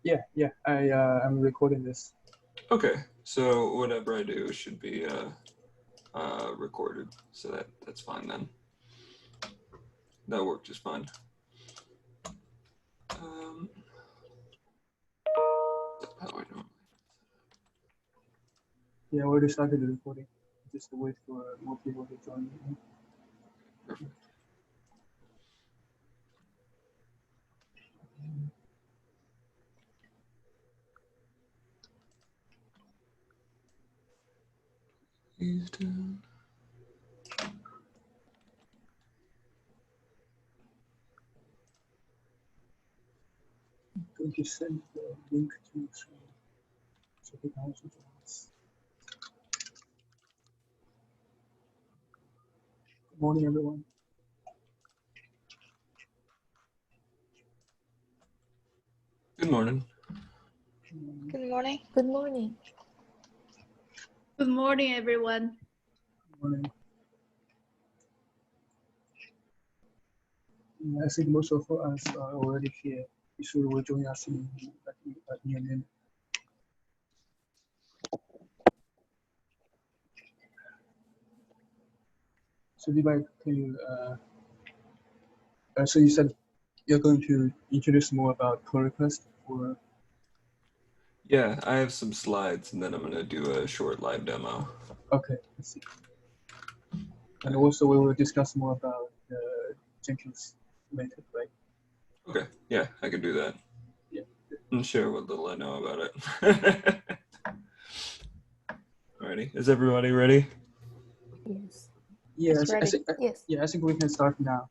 Yeah. I'm recording this. Okay, so whatever I do should be recorded, so that's fine then. That worked just fine. How I normally. Yeah, I already started the recording. Just wait for more people to join. Perfect. He's down. Going to send the link to so they can also join us. Good morning, everyone. Good morning. Good morning. Good morning. Good morning, everyone. Good morning. I think most of us are already here. Isuru will join us in a minute. So Levi, can you? So you said you're going to introduce more about pull request, or Yeah, I have some slides, and then I'm gonna do a short live demo. okay, let's see. And also we will discuss more about the Jenkins method, right? Okay, yeah, I can do that. Yeah. And share what little I know about it. Alrighty, is everybody ready? Yes. Yeah, It's ready. Yes. I think we can start now.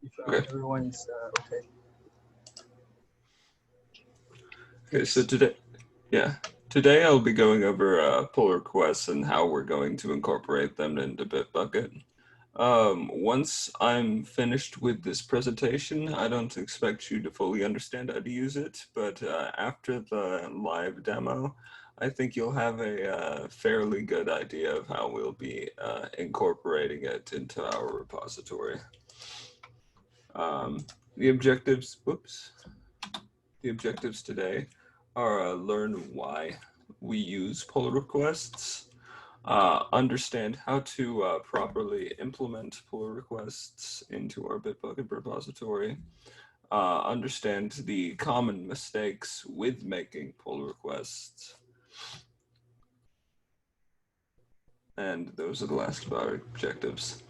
If Okay. everyone is okay. Okay, so today I'll be going over pull requests and how we're going to incorporate them into Bitbucket. Once I'm finished with this presentation, I don't expect you to fully understand how to use it, but after the live demo, I think you'll have a fairly good idea of how we'll be incorporating it into our repository. The objectives today are learn why we use pull requests, understand how to properly implement pull requests into our Bitbucket repository, understand the common mistakes with making pull requests, and those are the last of our objectives.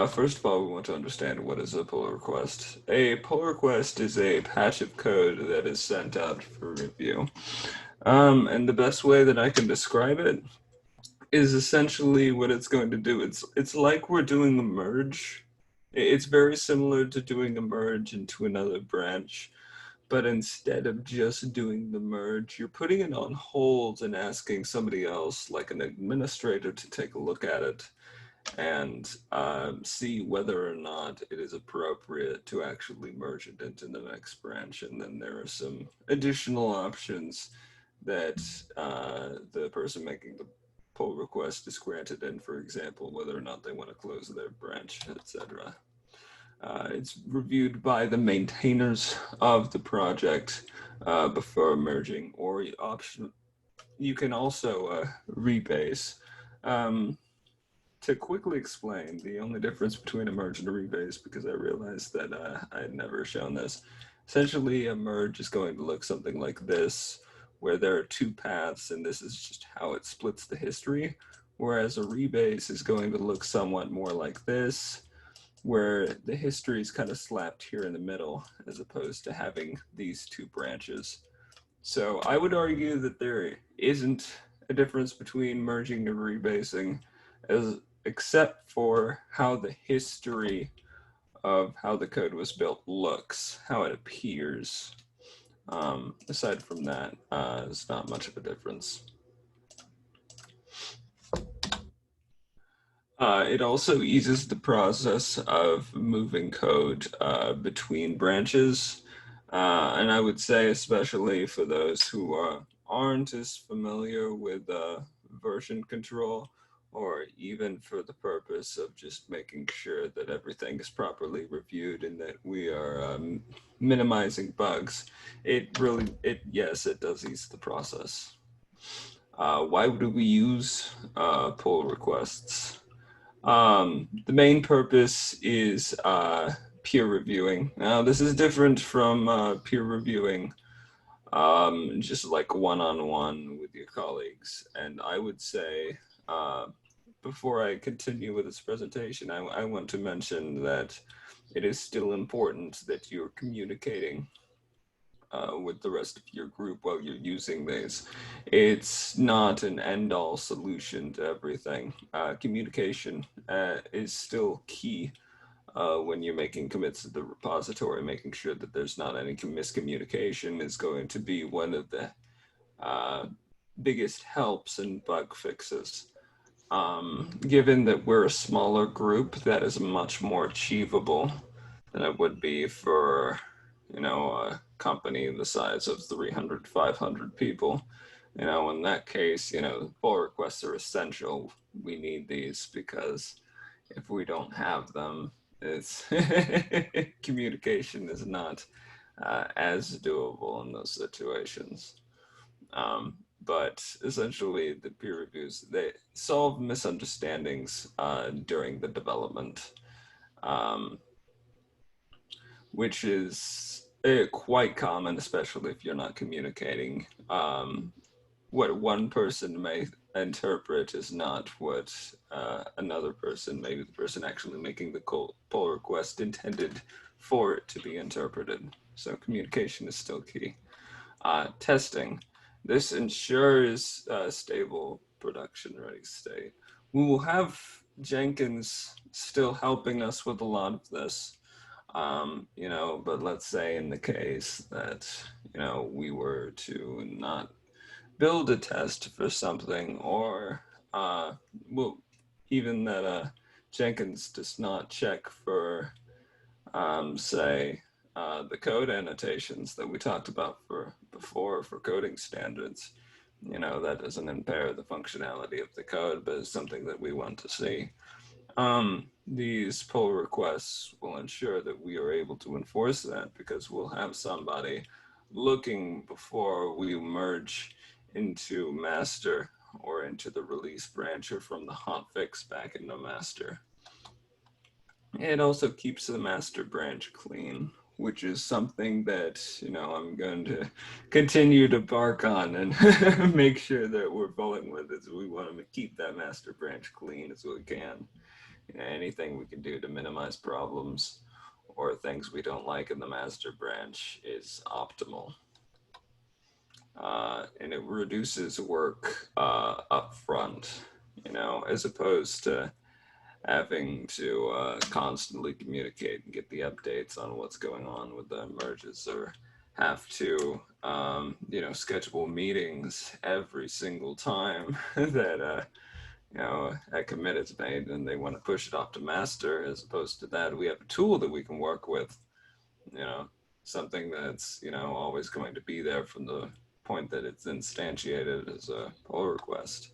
First of all, we want to understand what is a pull request. A pull request is a patch of code that is sent out for review. And the best way that I can describe it is essentially what it's going to do. It's like we're doing a merge. It's very similar to doing a merge into another branch, but instead of just doing the merge, you're putting it on hold and asking somebody else, like an administrator, to take a look at it and see whether or not it is appropriate to actually merge it into the next branch. And then there are some additional options that the person making the pull request is granted in, for example, whether or not they want to close their branch, etc. It's reviewed by the maintainers of the project before merging, or option. You can also rebase. To quickly explain, the only difference between a merge and a rebase, because I realized that I had never shown this. Essentially, a merge is going to look something like this, where there are two paths, and this is just how it splits the history. Whereas a rebase is going to look somewhat more like this, where the history is kind of slapped here in the middle, as opposed to having these two branches. So I would argue that there isn't a difference between merging and rebasing, except for how the history of how the code was built looks, how it appears. Aside from that, it's not much of a difference. It also eases the process of moving code between branches. And I would say, especially for those who aren't as familiar with version control, or even for the purpose of just making sure that everything is properly reviewed and that we are minimizing bugs, yes, it does ease the process. Why do we use pull requests? The main purpose is peer reviewing. Now, this is different from peer reviewing just like one-on-one with your colleagues. And I would say, before I continue with this presentation, I want to mention that it is still important that you're communicating with the rest of your group while you're using these. It's not an end-all solution to everything. Communication is still key when you're making commits to the repository. Making sure that there's not any miscommunication is going to be one of the biggest helps in bug fixes. Given that we're a smaller group, that is much more achievable than it would be for, a company the size of 300, 500 people. In that case, pull requests are essential. We need these because if we don't have them, it's communication is not as doable in those situations. But essentially, the peer reviews, they solve misunderstandings during the development, which is quite common, especially if you're not communicating. What one person may interpret is not what another person, maybe the person actually making the pull request, intended for it to be interpreted. So communication is still key. Testing. This ensures stable production-ready state. We will have Jenkins still helping us with a lot of this, but let's say in the case that, we were to not build a test for something, or even that Jenkins does not check for, say, the code annotations that we talked about before for coding standards. That doesn't impair the functionality of the code, but it's something that we want to see. These pull requests will ensure that we are able to enforce that, because we'll have somebody looking before we merge into master or into the release branch, or from the hotfix back into master. It also keeps the master branch clean, which is something that, I'm going to continue to bark on and make sure that we're following with it. We want to keep that master branch clean as we can. Anything we can do to minimize problems or things we don't like in the master branch is optimal. And it reduces work up front, as opposed to having to constantly communicate and get the updates on what's going on with the merges, or have to, schedule meetings every single time that, a commit is made and they want to push it off to master. As opposed to that, we have a tool that we can work with, something that's, always going to be there from the point that it's instantiated as a pull request.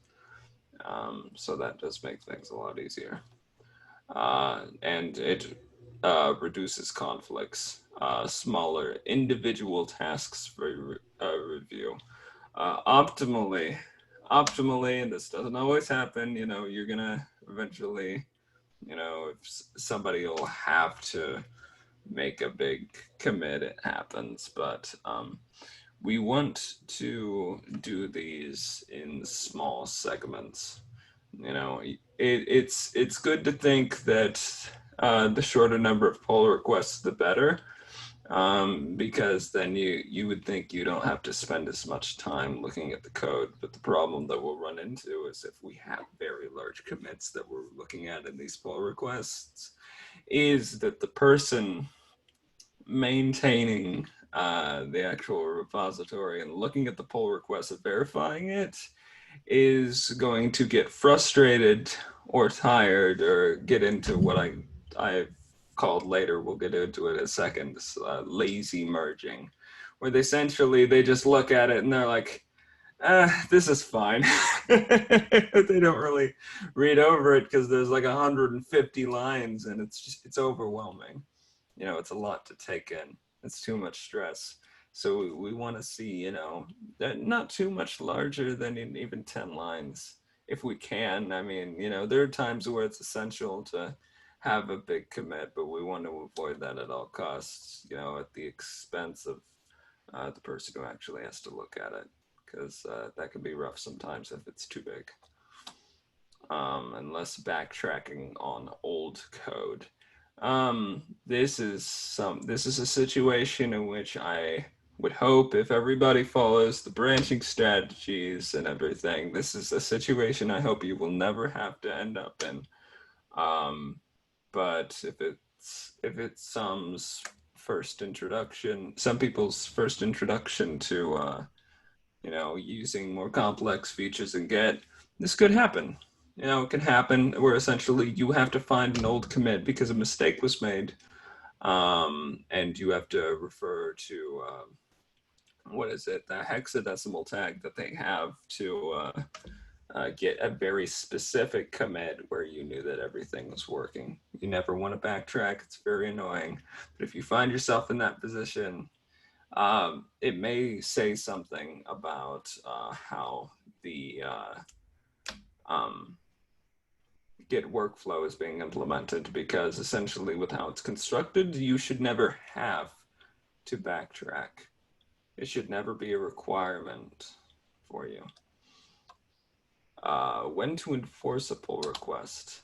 So that does make things a lot easier. And it reduces conflicts, smaller individual tasks for review. Optimally, and this doesn't always happen, you're gonna eventually, if somebody will have to make a big commit, it happens. But we want to do these in small segments. It's good to think that the shorter number of pull requests, the better, because then you would think you don't have to spend as much time looking at the code. But the problem that we'll run into is if we have very large commits that we're looking at in these pull requests, is that the person maintaining the actual repository and looking at the pull request and verifying it is going to get frustrated or tired, or get into what I've called later, we'll get into it in a second, lazy merging, where they just look at it and they're like, This is fine. They don't really read over it because there's like 150 lines and it's overwhelming. You know, it's a lot to take in. It's too much stress. So we want to see, you know, not too much larger than even 10 lines if we can. I mean, you know, there are times where it's essential to have a big commit, but we want to avoid that at all costs, you know, at the expense of the person who actually has to look at it, because that can be rough sometimes if it's too big. And less backtracking on old code. This is a situation in which I would hope, if everybody follows the branching strategies and everything, this is a situation I hope you will never have to end up in. But if it's some people's first introduction to you know, using more complex features in Git, this could happen. You know, it can happen where essentially you have to find an old commit because a mistake was made, and you have to refer to what is it, the hexadecimal tag that they have to get a very specific commit where you knew that everything was working. You never want to backtrack. It's very annoying. But if you find yourself in that position, it may say something about how the Git workflow is being implemented, because essentially with how it's constructed, you should never have to backtrack. It should never be a requirement for you. When to enforce a pull request.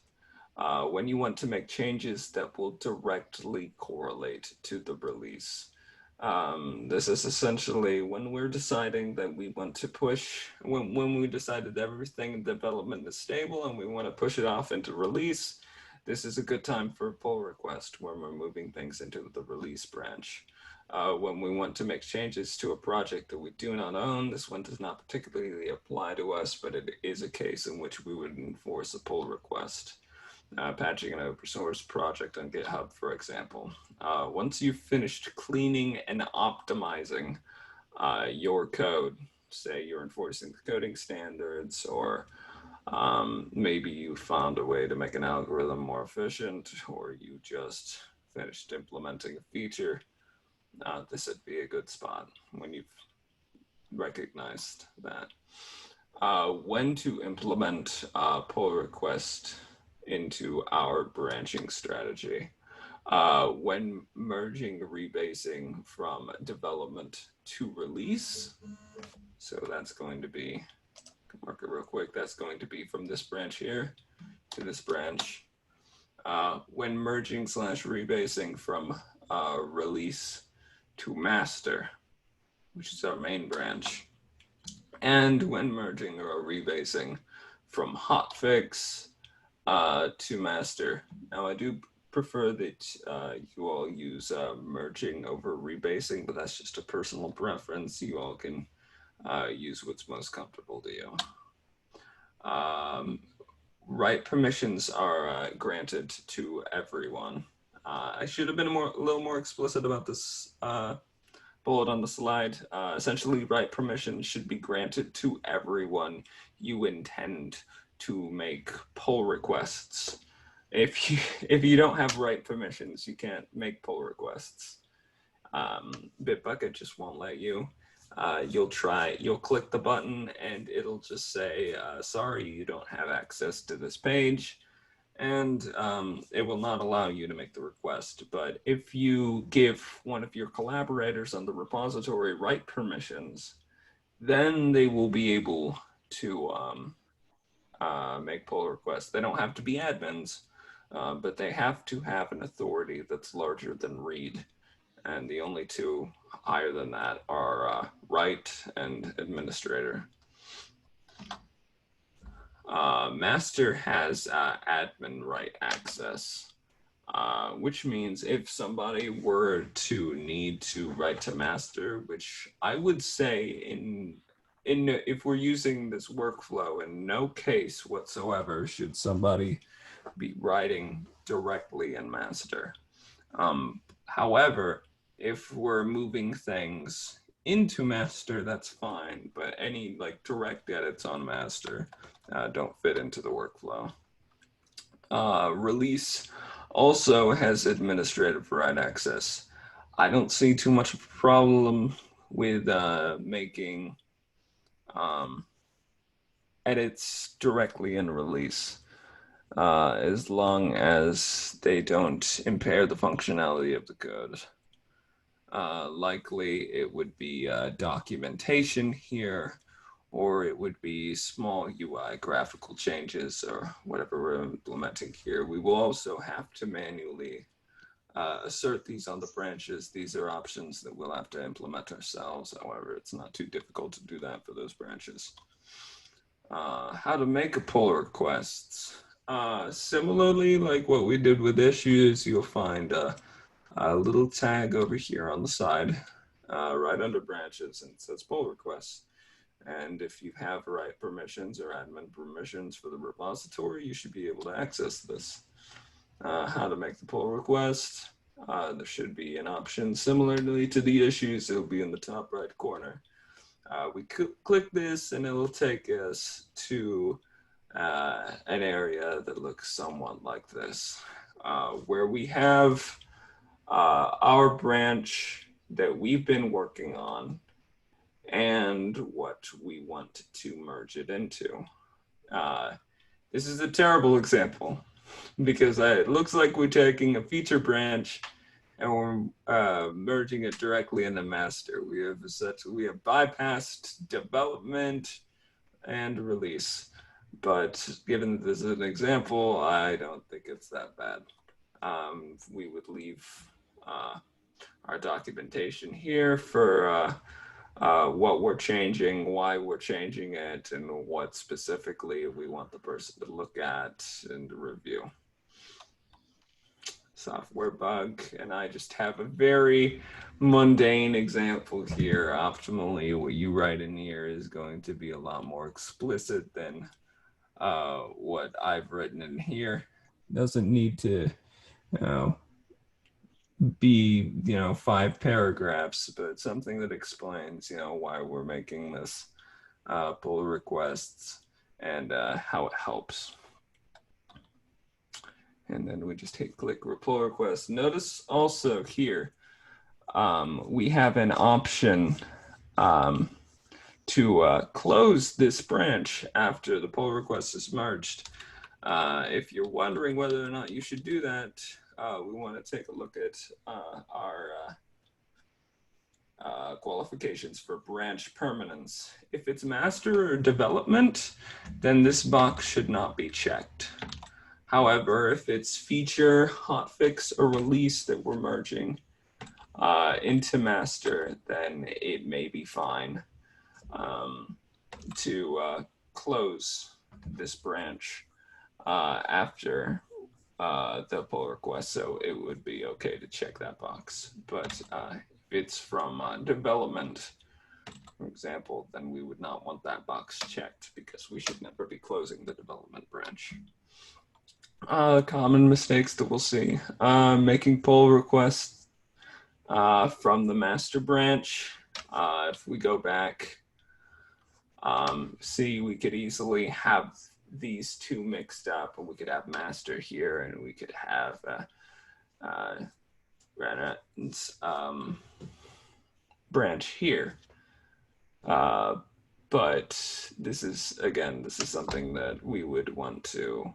When you want to make changes that will directly correlate to the release. This is essentially when we're deciding that we want to push, when we decided that everything in development is stable and we want to push it off into release, this is a good time for a pull request when we're moving things into the release branch. When we want to make changes to a project that we do not own, this one does not particularly apply to us, but it is a case in which we would enforce a pull request. Patching an open source project on GitHub, for example. Once you've finished cleaning and optimizing your code, say you're enforcing the coding standards, or maybe you found a way to make an algorithm more efficient, or you just finished implementing a feature, this would be a good spot when you've recognized that. When to implement pull request into our branching strategy. When merging rebasing from development to release. So that's going to be, mark it real quick, that's going to be from this branch here to this branch. When merging / rebasing from release to master, which is our main branch. And when merging or rebasing from hotfix to master. Now, I do prefer that you all use merging over rebasing, but that's just a personal preference. You all can use what's most comfortable to you. Write permissions are granted to everyone. I should have been a little more explicit about this bullet on the slide. Essentially, write permissions should be granted to everyone you intend to make pull requests. If you don't have write permissions, you can't make pull requests. Bitbucket just won't let you. You'll click the button and it'll just say, sorry, you don't have access to this page. And it will not allow you to make the request. But if you give one of your collaborators on the repository write permissions, then they will be able to make pull requests. They don't have to be admins, but they have to have an authority that's larger than read. And the only two higher than that are write and administrator. Master has admin write access, which means if somebody were to need to write to master, which I would say if we're using this workflow, in no case whatsoever should somebody be writing directly in master. However, if we're moving things into master, that's fine, but any like direct edits on master don't fit into the workflow. Release also has administrative write access. I don't see too much of a problem with making edits directly in release, as long as they don't impair the functionality of the code. Likely it would be documentation here, or it would be small UI graphical changes or whatever we're implementing here. We will also have to manually assert these on the branches. These are options that we'll have to implement ourselves. However, it's not too difficult to do that for those branches. How to make a pull requests. Similarly, like what we did with issues, you'll find a little tag over here on the side, right under branches, and it says pull requests. And if you have the right permissions or admin permissions for the repository, you should be able to access this. How to make the pull request. There should be an option similarly to the issues. It'll be in the top right corner. We click this and it'll take us to an area that looks somewhat like this, where we have our branch that we've been working on and what we want to merge it into. This is a terrible example because it looks like we're taking a feature branch and we're merging it directly into master. We have bypassed development and release. But given that this is an example, I don't think it's that bad. We would leave our documentation here for what we're changing, why we're changing it, and what specifically we want the person to look at and review. Software bug, and I just have a very mundane example here. Optimally, what you write in here is going to be a lot more explicit than what I've written in here. Doesn't need to be 5 paragraphs, but something that explains why we're making this pull requests and how it helps. And then we just click pull request. Notice also here we have an option to close this branch after the pull request is merged. If you're wondering whether or not you should do that, we want to take a look at our qualifications for branch permanence. If it's master or development, then this box should not be checked. However, if it's feature, hotfix, or release that we're merging into master, then it may be fine to close this branch after the pull request. So it would be okay to check that box. But if it's from development, for example, then we would not want that box checked because we should never be closing the development branch. Common mistakes that we'll see. Making pull requests from the master branch. If we go back, see, we could easily have these two mixed up, and we could have master here, and we could have branch here. But this is something that we would want to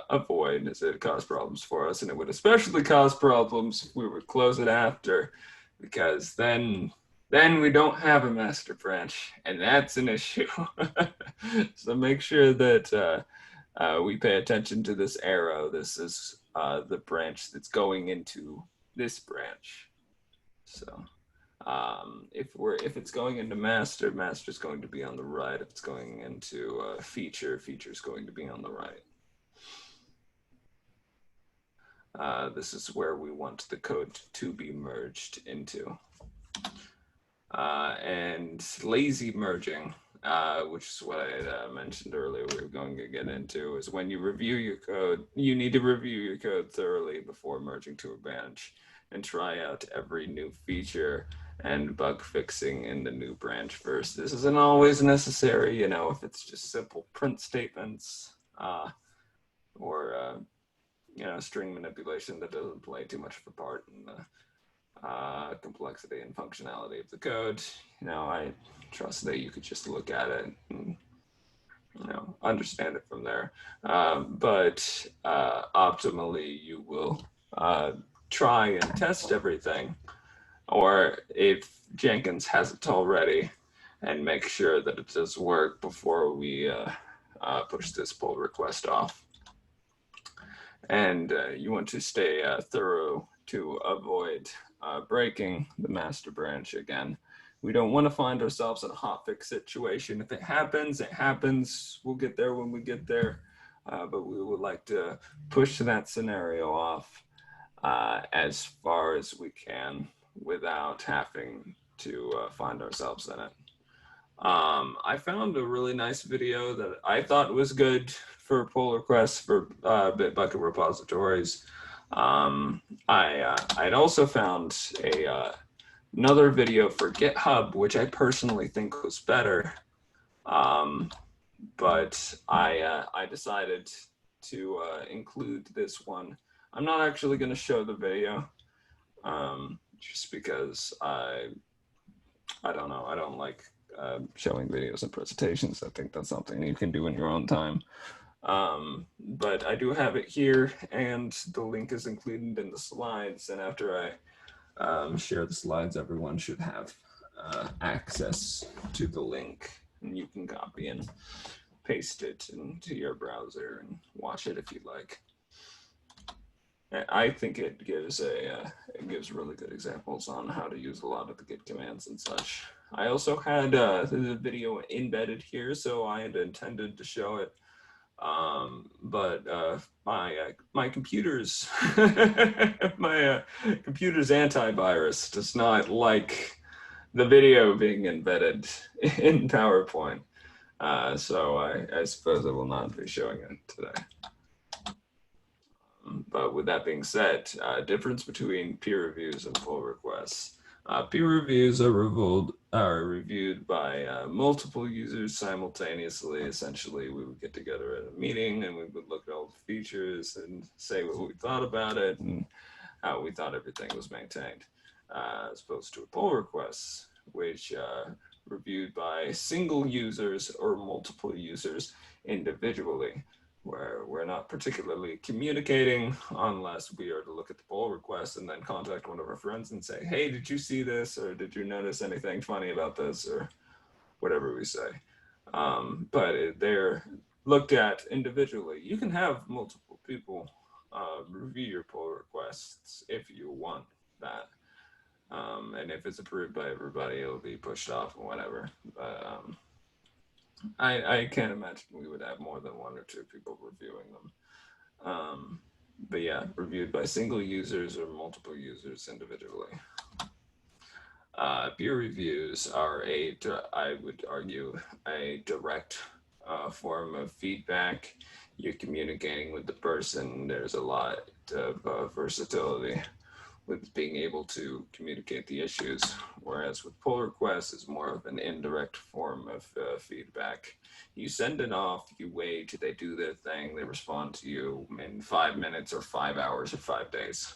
avoid, as it caused problems for us, and it would especially cause problems if we would close it after, because then we don't have a master branch, and that's an issue. So make sure that we pay attention to this arrow. This is the branch that's going into this branch. So if it's going into master, master is going to be on the right. If it's going into feature, feature is going to be on the right. This is where we want the code to be merged into. And lazy merging, which is what I had mentioned earlier we were going to get into, is when you review your code, you need to review your code thoroughly before merging to a branch. and try out every new feature and bug fixing in the new branch first. This isn't always necessary, you know, if it's just simple print statements or you know, string manipulation that doesn't play too much of a part in the complexity and functionality of the code. You know, I trust that you could just look at it and, you know, understand it from there. But optimally, you will try and test everything, or if Jenkins hasn't already, and make sure that it does work before we push this pull request off. And you want to stay thorough to avoid breaking the master branch again. We don't want to find ourselves in a hotfix situation. If it happens, it happens. We'll get there when we get there. But we would like to push that scenario off as far as we can without having to find ourselves in it. I found a really nice video that I thought was good for pull requests for Bitbucket repositories. I'd also found another video for GitHub, which I personally think was better. But I decided to include this one. I'm not actually going to show the video just because I don't know. I don't like showing videos and presentations. I think that's something you can do in your own time. But I do have it here, and the link is included in the slides. And after I share the slides, everyone should have access to the link, and you can copy and paste it into your browser and watch it if you like. I think it gives really good examples on how to use a lot of the Git commands and such. I also had the video embedded here, so I had intended to show it, but my computer's my computer's antivirus does not like the video being embedded in PowerPoint, so I suppose I will not be showing it today. But with that being said, difference between peer reviews and pull requests. Peer reviews are reviewed by multiple users simultaneously. Essentially, we would get together at a meeting and we would look at all the features and say what we thought about it and how we thought everything was maintained, as opposed to a pull request, which reviewed by single users or multiple users individually, where we're not particularly communicating unless we are to look at the pull request and then contact one of our friends and say, hey, did you see this? Or did you notice anything funny about this? Or whatever we say. But they're looked at individually. You can have multiple people review your pull requests if you want that. And if it's approved by everybody, it'll be pushed off or whatever. But I can't imagine we would have more than one or two people reviewing them. But yeah, reviewed by single users or multiple users individually. Peer reviews are I would argue, a direct form of feedback. You're communicating with the person. There's a lot of versatility with being able to communicate the issues, whereas with pull requests is more of an indirect form of feedback. You send it off, you wait, they do their thing, they respond to you in 5 minutes or 5 hours or 5 days.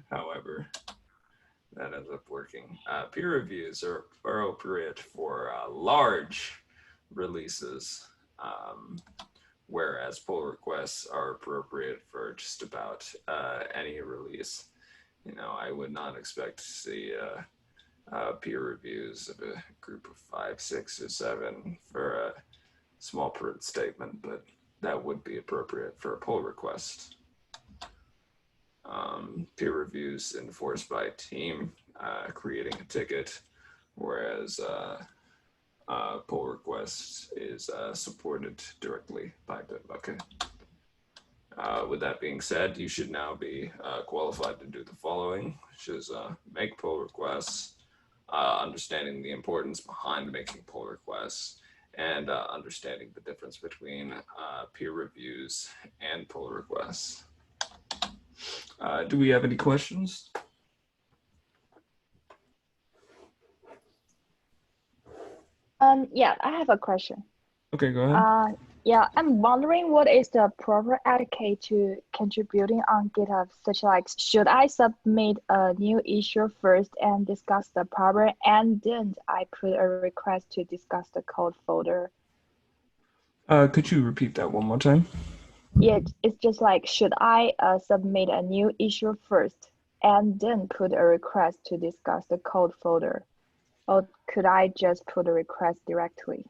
However, that ends up working. Peer reviews are appropriate for large releases, whereas pull requests are appropriate for just about any release. You know, I would not expect to see peer reviews of a group of 5, 6, or 7 for a small print statement, but that would be appropriate for a pull request. Peer reviews enforced by a team creating a ticket, whereas pull requests is supported directly by Bitbucket. With that being said, you should now be qualified to do the following, which is make pull requests, understanding the importance behind making pull requests, and understanding the difference between peer reviews and pull requests. Do we have any questions? Yeah, I have a question. Okay, go ahead. Yeah, I'm wondering what is the proper etiquette to contributing on GitHub, such like, should I submit a new issue first and discuss the problem, and then I put a request to discuss the code folder? Could you repeat that one more time? Yeah, it's just like, should I submit a new issue first and then put a request to discuss the code folder? Or could I just put a request directly?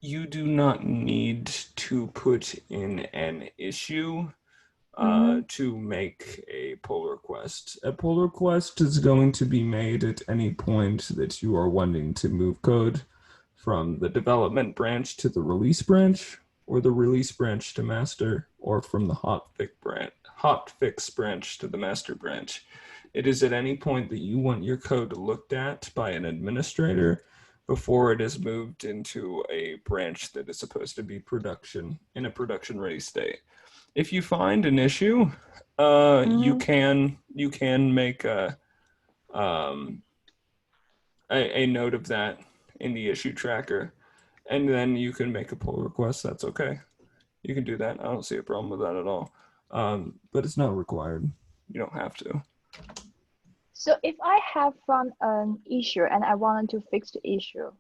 You do not need to put in an issue to make a pull request. A pull request is going to be made at any point that you are wanting to move code from the development branch to the release branch, or the release branch to master, or from the hotfix branch to the master branch. It is at any point that you want your code looked at by an administrator before it is moved into a branch that is supposed to be in a production ready state. If you find an issue, you can make a note of that in the issue tracker, and then you can make a pull request. That's okay. You can do that. I don't see a problem with that at all. But it's not required. You don't have to. So if I have found an issue and I wanted to fix the issue,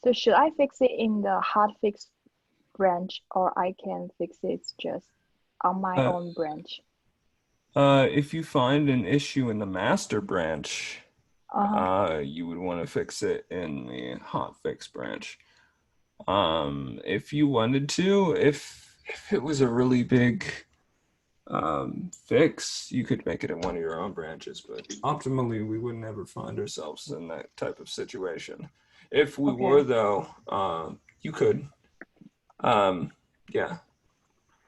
so should I fix it in the hotfix branch, or I can fix it just on my own branch? If you find an issue in the master branch, you would want to fix it in the hotfix branch. If you wanted to, if it was a really big fix, you could make it in one of your own branches, but optimally we wouldn't ever find ourselves in that type of situation. If we were, though, you could. Yeah,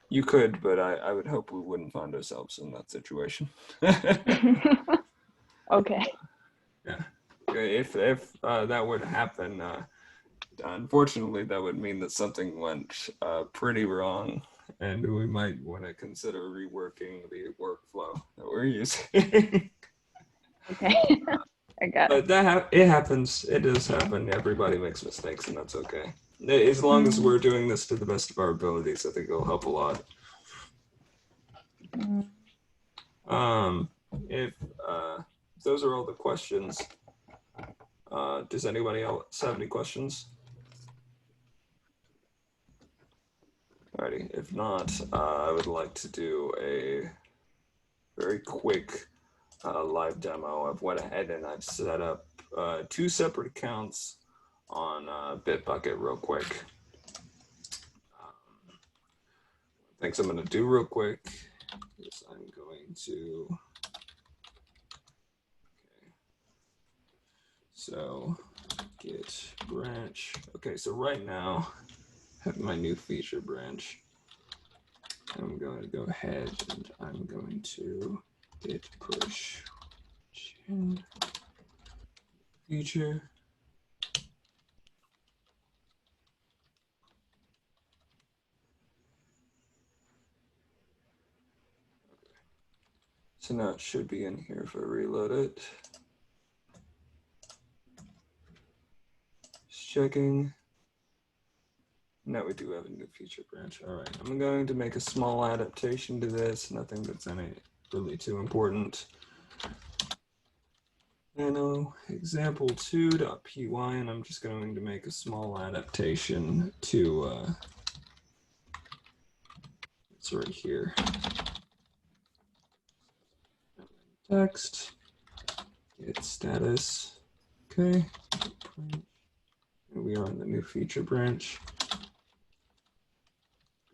you could, but I would hope we wouldn't find ourselves in that situation. Okay. Yeah. If that would happen, unfortunately, that would mean that something went pretty wrong, and we might want to consider reworking the workflow that we're using. Okay. I got it. But it happens. It does happen. Everybody makes mistakes, and that's okay. As long as we're doing this to the best of our abilities, I think it'll help a lot. If those are all the questions, does anybody else have any questions? Alrighty, if not, I would like to do a very quick live demo. I've went ahead and I've set up 2 separate accounts on Bitbucket real quick. Things I'm going to do real quick is I'm going to, okay, so git branch. Okay, so right now I have my new feature branch. I'm going to go ahead and I'm going to git push feature. So now it should be in here if I reload it. Just checking. Now we do have a new feature branch. All right, I'm going to make a small adaptation to this. Nothing that's really too important. Nano example2.py, and I'm just going to make a small adaptation to it's right here. Text, get status, okay. And we are in the new feature branch.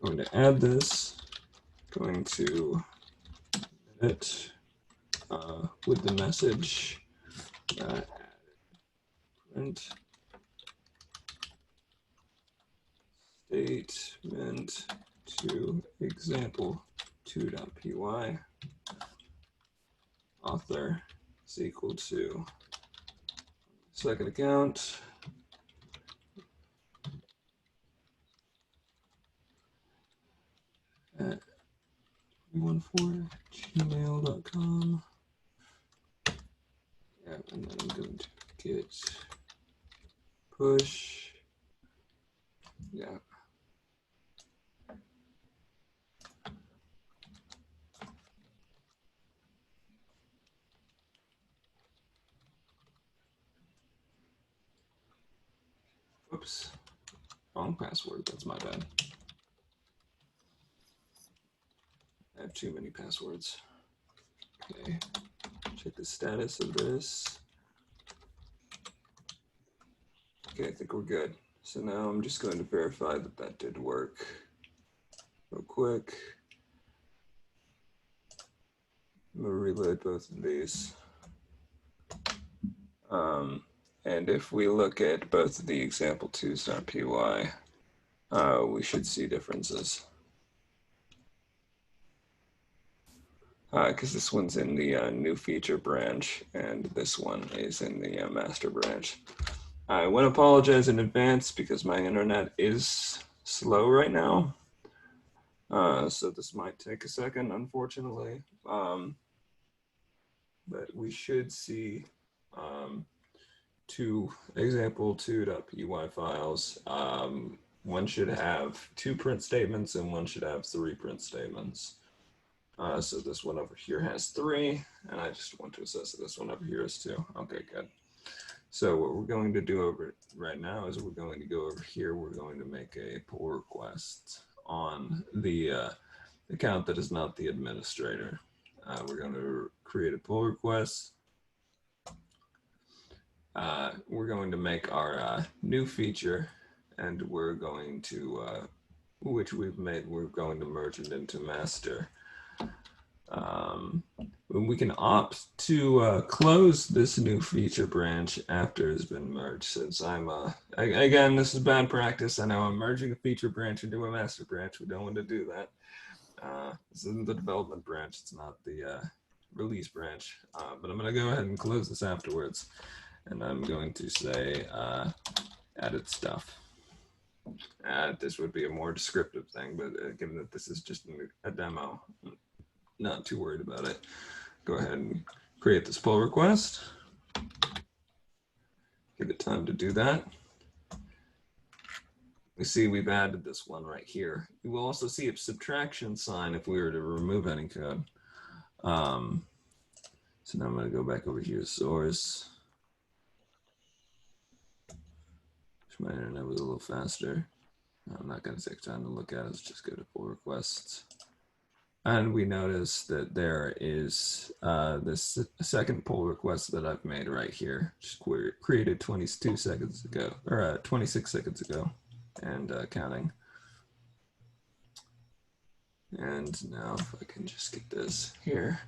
Going to add this, going to edit with the message print statement to example2.py. Author is equal to second account. 314@gmail.com. Yeah, and then I'm going to git push. Yeah. Oops. Wrong password. That's my bad. I have too many passwords. Okay. Check the status of this. Okay, I think we're good. So now I'm just going to verify that that did work real quick. I'm going to reload both of these. And if we look at both of the example2s.py, we should see differences. Because this one's in the new feature branch, and this one is in the master branch. I want to apologize in advance because my internet is slow right now. So this might take a second, unfortunately. But we should see two example2.py files. One should have 2 print statements and one should have 3 print statements. So this one over here has 3, and I just want to assess that this one over here is 2. Okay, good. So what we're going to do over right now is we're going to go over here. We're going to make a pull request on the account that is not the administrator. We're going to create a pull request. We're going to make our new feature, and we're going to, which we've made, we're going to merge it into master. We can opt to close this new feature branch after it's been merged, since I'm, again, this is bad practice. I know I'm merging a feature branch into a master branch. We don't want to do that. This isn't the development branch. It's not the release branch. But I'm going to go ahead and close this afterwards. And I'm going to say added stuff. This would be a more descriptive thing, but given that this is just a demo, I'm not too worried about it. Go ahead and create this pull request. Give it time to do that. We see we've added this one right here. You will also see a subtraction sign if we were to remove any code. So now I'm going to go back over here to source. My internet was a little faster. I'm not going to take time to look at it. Let's just go to pull requests. And we notice that there is this second pull request that I've made right here, just created 22 seconds ago, or 26 seconds ago, and counting. And now if I can just get this here.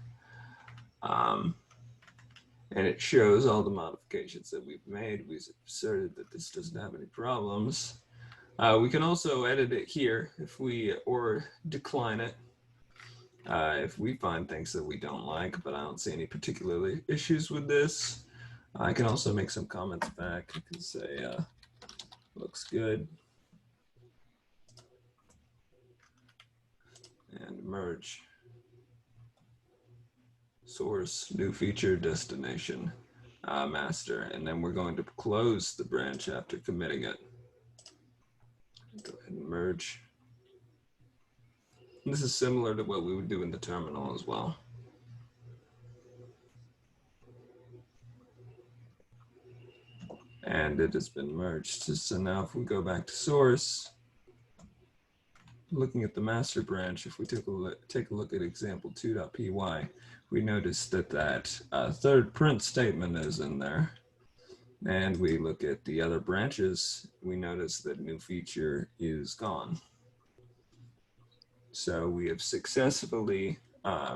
And it shows all the modifications that we've made. We've asserted that this doesn't have any problems. We can also edit it here if we, or decline it if we find things that we don't like, but I don't see any particular issues with this. I can also make some comments back. I can say, looks good. And merge. Source, new feature, destination, master, and then we're going to close the branch after committing it. Go ahead and merge. And this is similar to what we would do in the terminal as well. And it has been merged. So now if we go back to source, looking at the master branch, if we take a look at example2.py, we notice that third print statement is in there. And we look at the other branches, we notice that new feature is gone. So we have successfully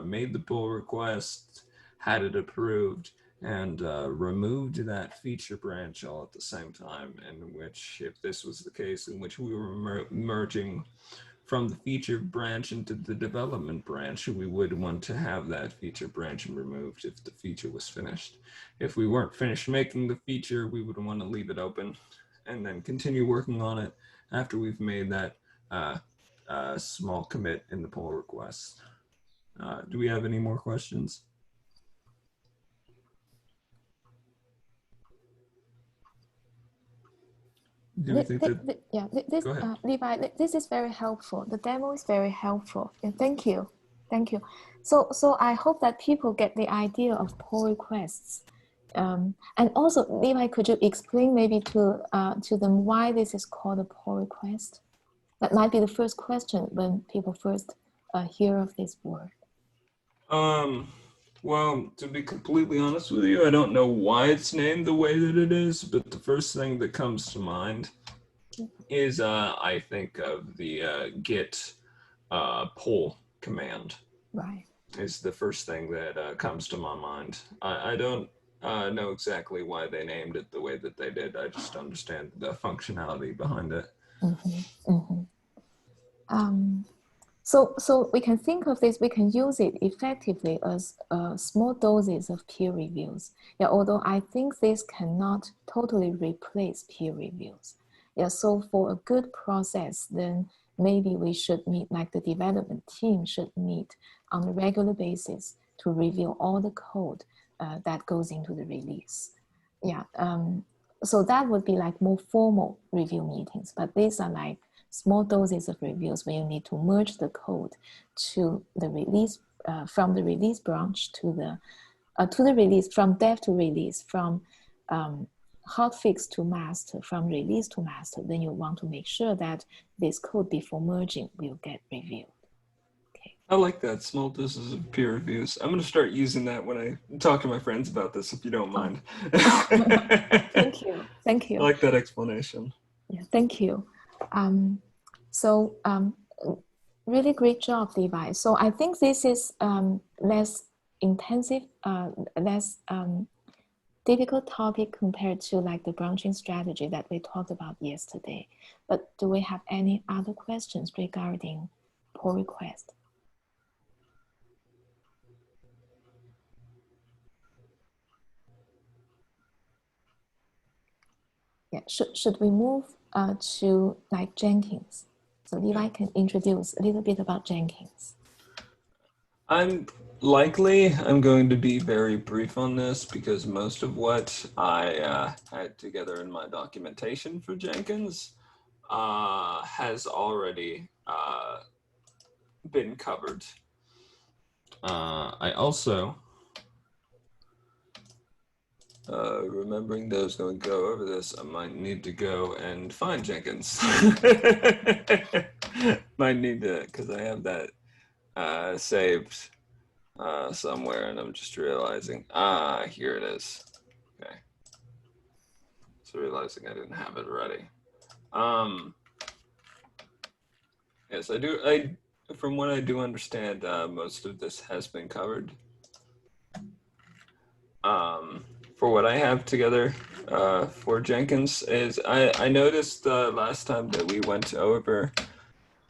made the pull request, had it approved, and removed that feature branch all at the same time, in which, if this was the case, in which we were merging from the feature branch into the development branch, we would want to have that feature branch removed if the feature was finished. If we weren't finished making the feature, we would want to leave it open and then continue working on it after we've made that small commit in the pull request. Do we have any more questions? Do we think that? This Go ahead. Levi, this is very helpful. The demo is very helpful. And thank you. So I hope that people get the idea of pull requests. And also, Levi, could you explain maybe to them why this is called a pull request? That might be the first question when people first hear of this word. Well, to be completely honest with you, I don't know why it's named the way that it is, but the first thing that comes to mind is I think of the git pull command. Right. Is the first thing that comes to my mind. I don't know exactly why they named it the way that they did. I just understand the functionality behind it. So we can think of this, we can use it effectively as small doses of peer reviews. Yeah, although I think this cannot totally replace peer reviews. Yeah, so for a good process, then maybe we should meet, like the development team should meet on a regular basis to review all the code that goes into the release. Yeah, so that would be like more formal review meetings, but these are like small doses of reviews where you need to merge the code to the release, from the release branch to the release, from dev to release, from hotfix to master, from release to master. Then you want to make sure that this code before merging will get reviewed. Okay. I like that, small doses of peer reviews. I'm going to start using that when I talk to my friends about this, if you don't mind. Thank you. I like that explanation. Yeah, thank you. Really great job, Levi. So I think this is less intensive, less difficult topic compared to like the branching strategy that we talked about yesterday. But do we have any other questions regarding pull request? Yeah, should we move to like Jenkins? So Levi can introduce a little bit about Jenkins. I'm going to be very brief on this because most of what I had together in my documentation for Jenkins has already been covered. I also, remembering that I was going to go over this, I might need to go and find Jenkins. Might need to, because I have that saved somewhere, and I'm just realizing, here it is. Okay. So realizing I didn't have it ready. Yes, I do. From what I do understand, most of this has been covered. For what I have together for Jenkins is I noticed last time that we went over,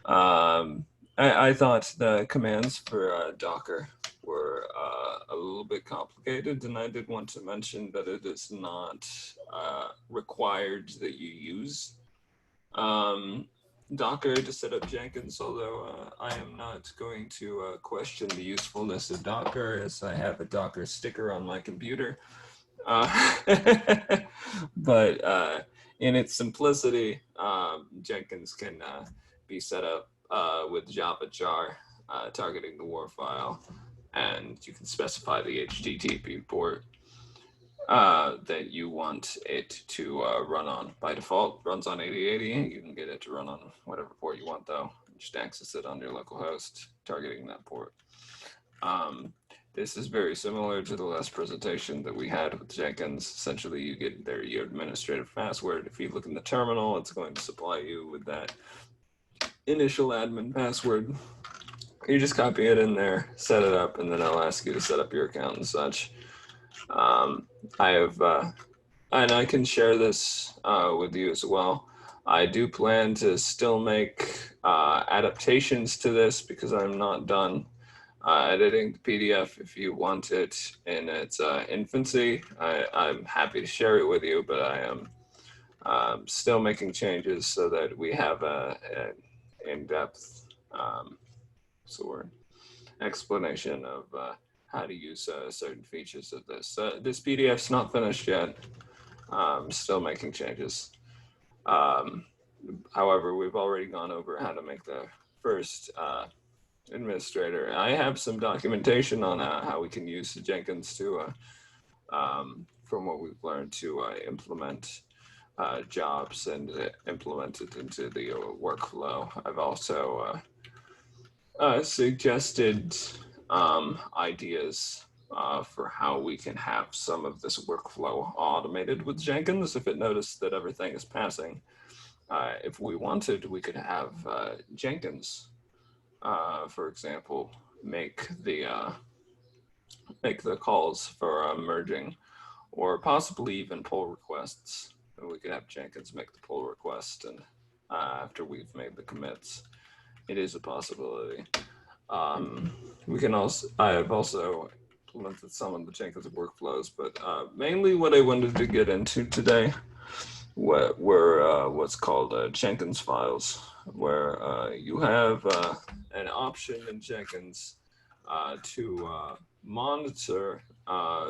I thought the commands for Docker were a little bit complicated, and I did want to mention that it is not required that you use Docker to set up Jenkins, although I am not going to question the usefulness of Docker, as I have a Docker sticker on my computer. But in its simplicity, Jenkins can be set up with Java jar targeting the WAR file, and you can specify the HTTP port that you want it to run on. By default, runs on 8080. You can get it to run on whatever port you want, though. Just access it on your local host, targeting that port. This is very similar to the last presentation that we had with Jenkins. Essentially, you get there your administrative password. If you look in the terminal, it's going to supply you with that initial admin password. You just copy it in there, set it up, and then I'll ask you to set up your account and such. I have, and I can share this with you as well. I do plan to still make adaptations to this because I'm not done editing the PDF. If you want it in its infancy, I'm happy to share it with you, but I am still making changes so that we have an in-depth, what's the word? explanation of how to use certain features of this. This PDF's not finished yet. Still making changes. However, we've already gone over how to make the first administrator. I have some documentation on how we can use Jenkins to, from what we've learned, to implement jobs and implement it into the workflow. I've also suggested ideas for how we can have some of this workflow automated with Jenkins if it noticed that everything is passing. If we wanted, we could have Jenkins, for example, make the calls for merging, or possibly even pull requests. And we could have Jenkins make the pull request, and after we've made the commits, it is a possibility. We can also, I have also implemented some of the Jenkins workflows, but mainly what I wanted to get into today were what's called Jenkins files, where you have an option in Jenkins to monitor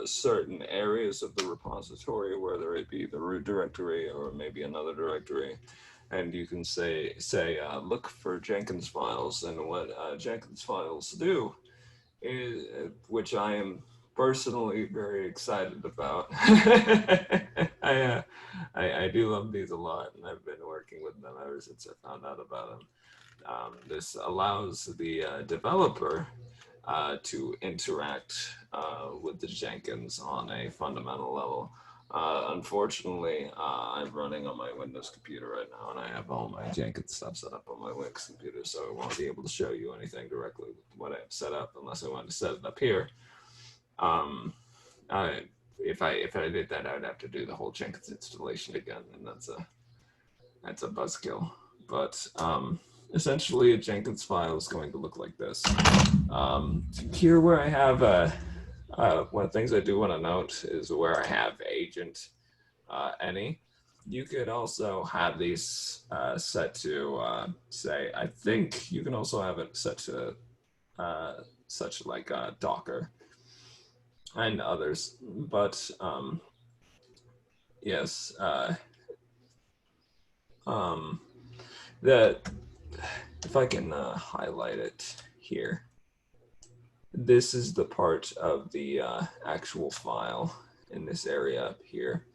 certain areas of the repository, whether it be the root directory or maybe another directory. And you can say look for Jenkins files, and what Jenkins files do is, which I am personally very excited about. I do love these a lot, and I've been working with them ever since I found out about them. This allows the developer to interact with the Jenkins on a fundamental level. Unfortunately, I'm running on my Windows computer right now, and I have all my Jenkins stuff set up on my Linux computer, so I won't be able to show you anything directly with what I have set up unless I want to set it up here. If I did that, I would have to do the whole Jenkins installation again, and that's a buzzkill. But essentially, a Jenkins file is going to look like this. Here, where I have one of the things I do want to note is where I have agent any. You could also have these set to say, I think you can also have it set to such like Docker and others, but yes, that if I can highlight it here. This is the part of the actual file in this area up here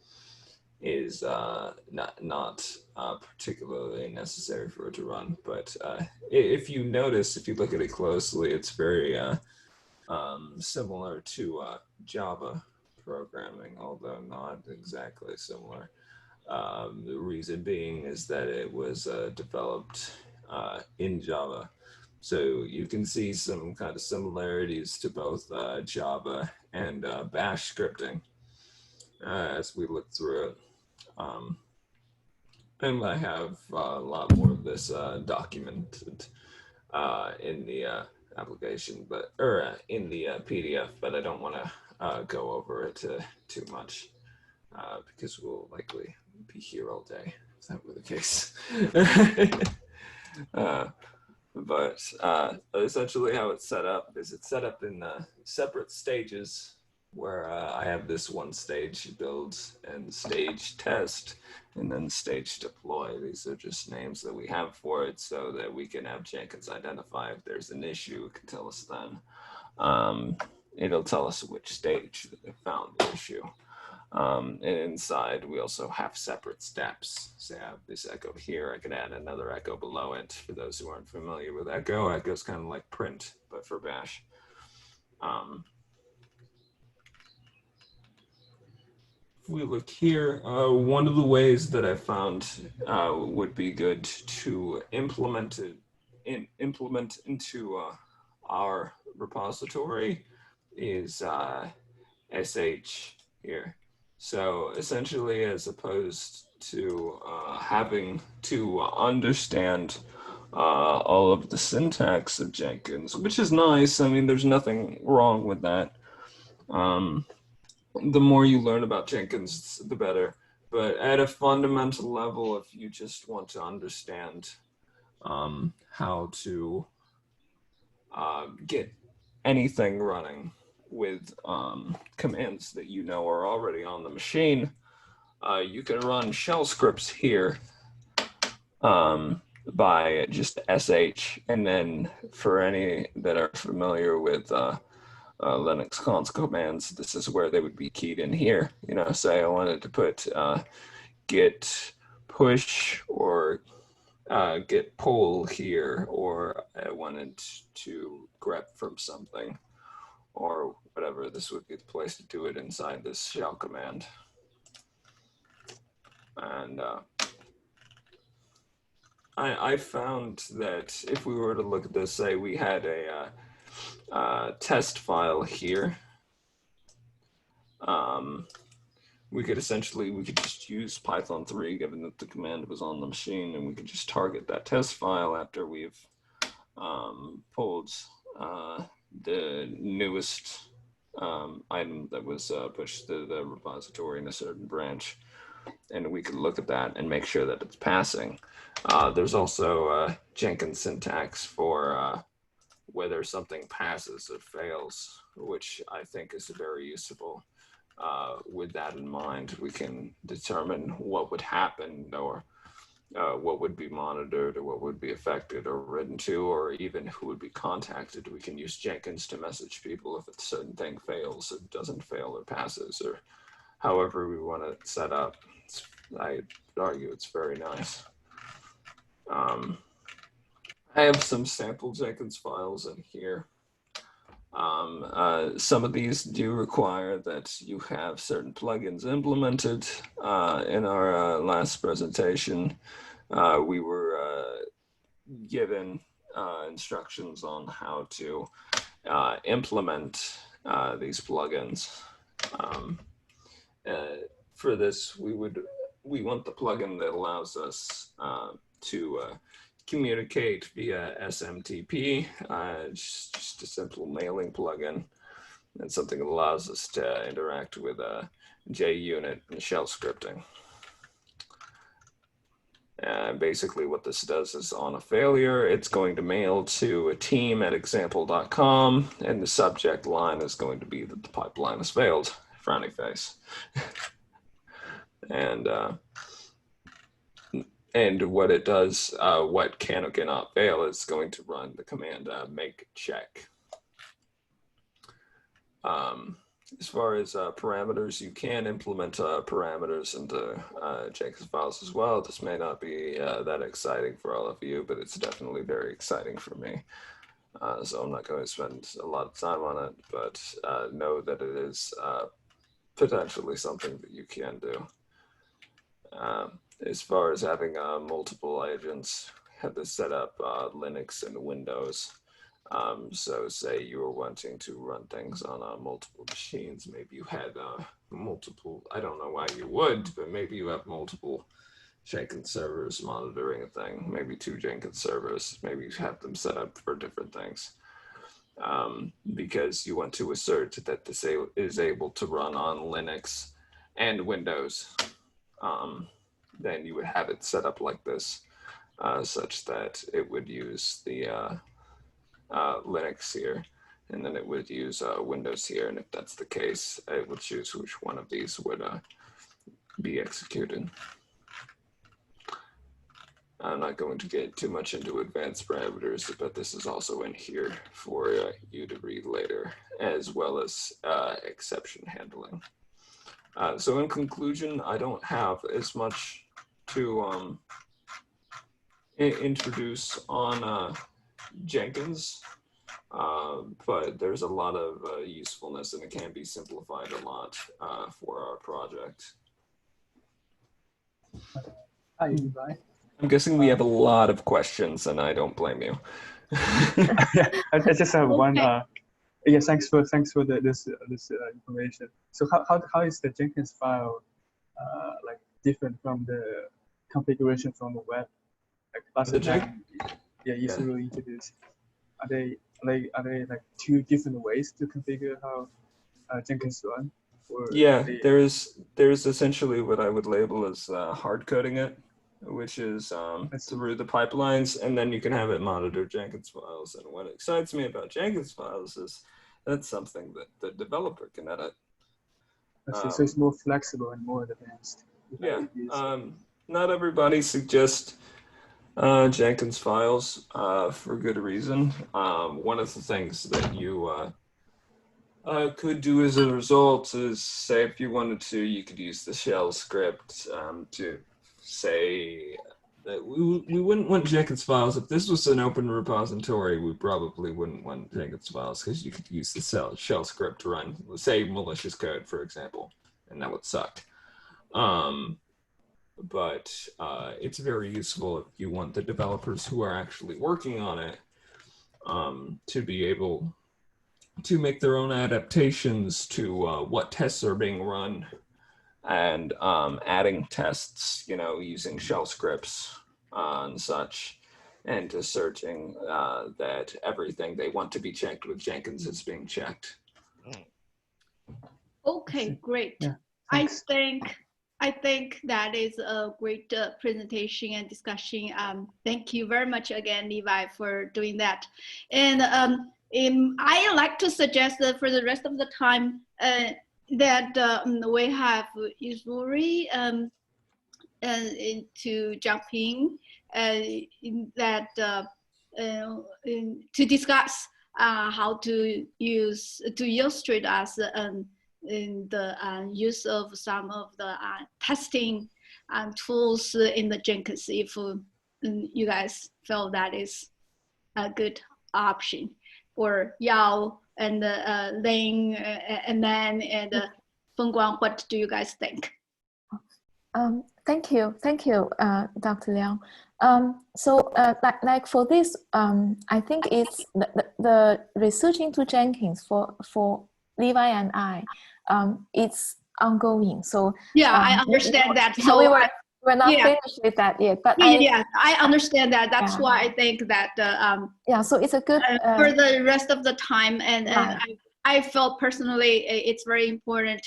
is not particularly necessary for it to run. But if you notice, if you look at it closely, it's very similar to Java programming, although not exactly similar. The reason being is that it was developed in Java. So you can see some kind of similarities to both Java and Bash scripting as we look through it. And I have a lot more of this documented in the application, or in the PDF, but I don't want to go over it too much because we'll likely be here all day if that were the case. But essentially how it's set up is it's set up in separate stages where I have this one stage build and stage test and then stage deploy. These are just names that we have for it so that we can have Jenkins identify if there's an issue. It can tell us then. It'll tell us which stage that it found the issue. And inside, we also have separate steps. Say I have this echo here, I can add another echo below it. For those who aren't familiar with echo, echo is kind of like print, but for Bash. If we look here, one of the ways that I found would be good to implement into our repository is sh here. So essentially, as opposed to having to understand all of the syntax of Jenkins, which is nice. I mean, there's nothing wrong with that. The more you learn about Jenkins, the better. But at a fundamental level, if you just want to understand how to get anything running with commands that you know are already on the machine, you can run shell scripts here by just sh, and then for any that are familiar with Linux console commands, this is where they would be keyed in here. You know, say I wanted to put git push or git pull here, or I wanted to grep from something or whatever. This would be the place to do it inside this shell command. And I found that if we were to look at this, say we had a test file here, we could just use Python 3, given that the command was on the machine, and we could just target that test file after we've pulled the newest item that was pushed to the repository in a certain branch. And we could look at that and make sure that it's passing. There's also Jenkins syntax for whether something passes or fails, which I think is very useful. With that in mind, we can determine what would happen, or what would be monitored, or what would be affected or written to, or even who would be contacted. We can use Jenkins to message people if a certain thing fails, or doesn't fail, or passes, or however we want to set up. I would argue it's very nice. I have some sample Jenkins files in here. Some of these do require that you have certain plugins implemented. In our last presentation, we were given instructions on how to implement these plugins. For this, we want the plugin that allows us to communicate via SMTP, just a simple mailing plugin, and something that allows us to interact with JUnit and shell scripting. Basically what this does is, on a failure, it's going to mail to a team@example.com, and the subject line is going to be that the pipeline has failed, frowny face. And what it does, what can or cannot fail, is going to run the command make check. As far as parameters, you can implement parameters into Jenkins files as well. This may not be that exciting for all of you, but it's definitely very exciting for me. So I'm not going to spend a lot of time on it, but know that it is potentially something that you can do. As far as having multiple agents, have this set up Linux and Windows. So say you were wanting to run things on multiple machines. Maybe you had multiple, I don't know why you would, but maybe you have multiple Jenkins servers monitoring a thing, maybe 2 Jenkins servers. Maybe you have them set up for different things. Because you want to assert that this is able to run on Linux and Windows. Then you would have it set up like this, such that it would use the Linux here, and then it would use Windows here. And if that's the case, it would choose which one of these would be executed. I'm not going to get too much into advanced parameters, but this is also in here for you to read later, as well as exception handling. So in conclusion, I don't have as much to introduce on Jenkins, but there's a lot of usefulness, and it can be simplified a lot for our project. Hi, Levi. I'm guessing we have a lot of questions, and I don't blame you. I just have one. Yeah, thanks for this information. So how is the Jenkins file like different from the configuration from the web? Like last time, yeah, Isuru introduced. Are they like 2 different ways to configure how Jenkins run? Or yeah, there's essentially what I would label as hard coding it, which is through the pipelines, and then you can have it monitor Jenkins files. And what excites me about Jenkins files is that's something that the developer can edit. So it's more flexible and more advanced. Yeah, not everybody suggests Jenkins files for good reason. One of the things that you could do as a result is, say, if you wanted to, you could use the shell script to say that we wouldn't want Jenkins files. If this was an open repository, we probably wouldn't want Jenkins files because you could use the shell script to run, say, malicious code, for example, and that would suck. But it's very useful if you want the developers who are actually working on it to be able to make their own adaptations to what tests are being run, and adding tests, using shell scripts and such, and to searching that everything they want to be checked with Jenkins is being checked. Okay, great. Yeah, I think that is a great presentation and discussion. Thank you very much again, Levi, for doing that. And I like to suggest that for the rest of the time that we have Isuru to jump in to discuss how to illustrate us in the use of some of the testing tools in the Jenkins, if you guys feel that is a good option. Or Yao and Ling and then Fengguang, what do you guys think? Thank you, Dr. Liang. So like for this, I think it's the research into Jenkins for Levi and I, it's ongoing. So yeah, I understand that. So we're not finished with that yet, but I understand that. That's why I think that so it's a good for the rest of the time, and I felt personally it's very important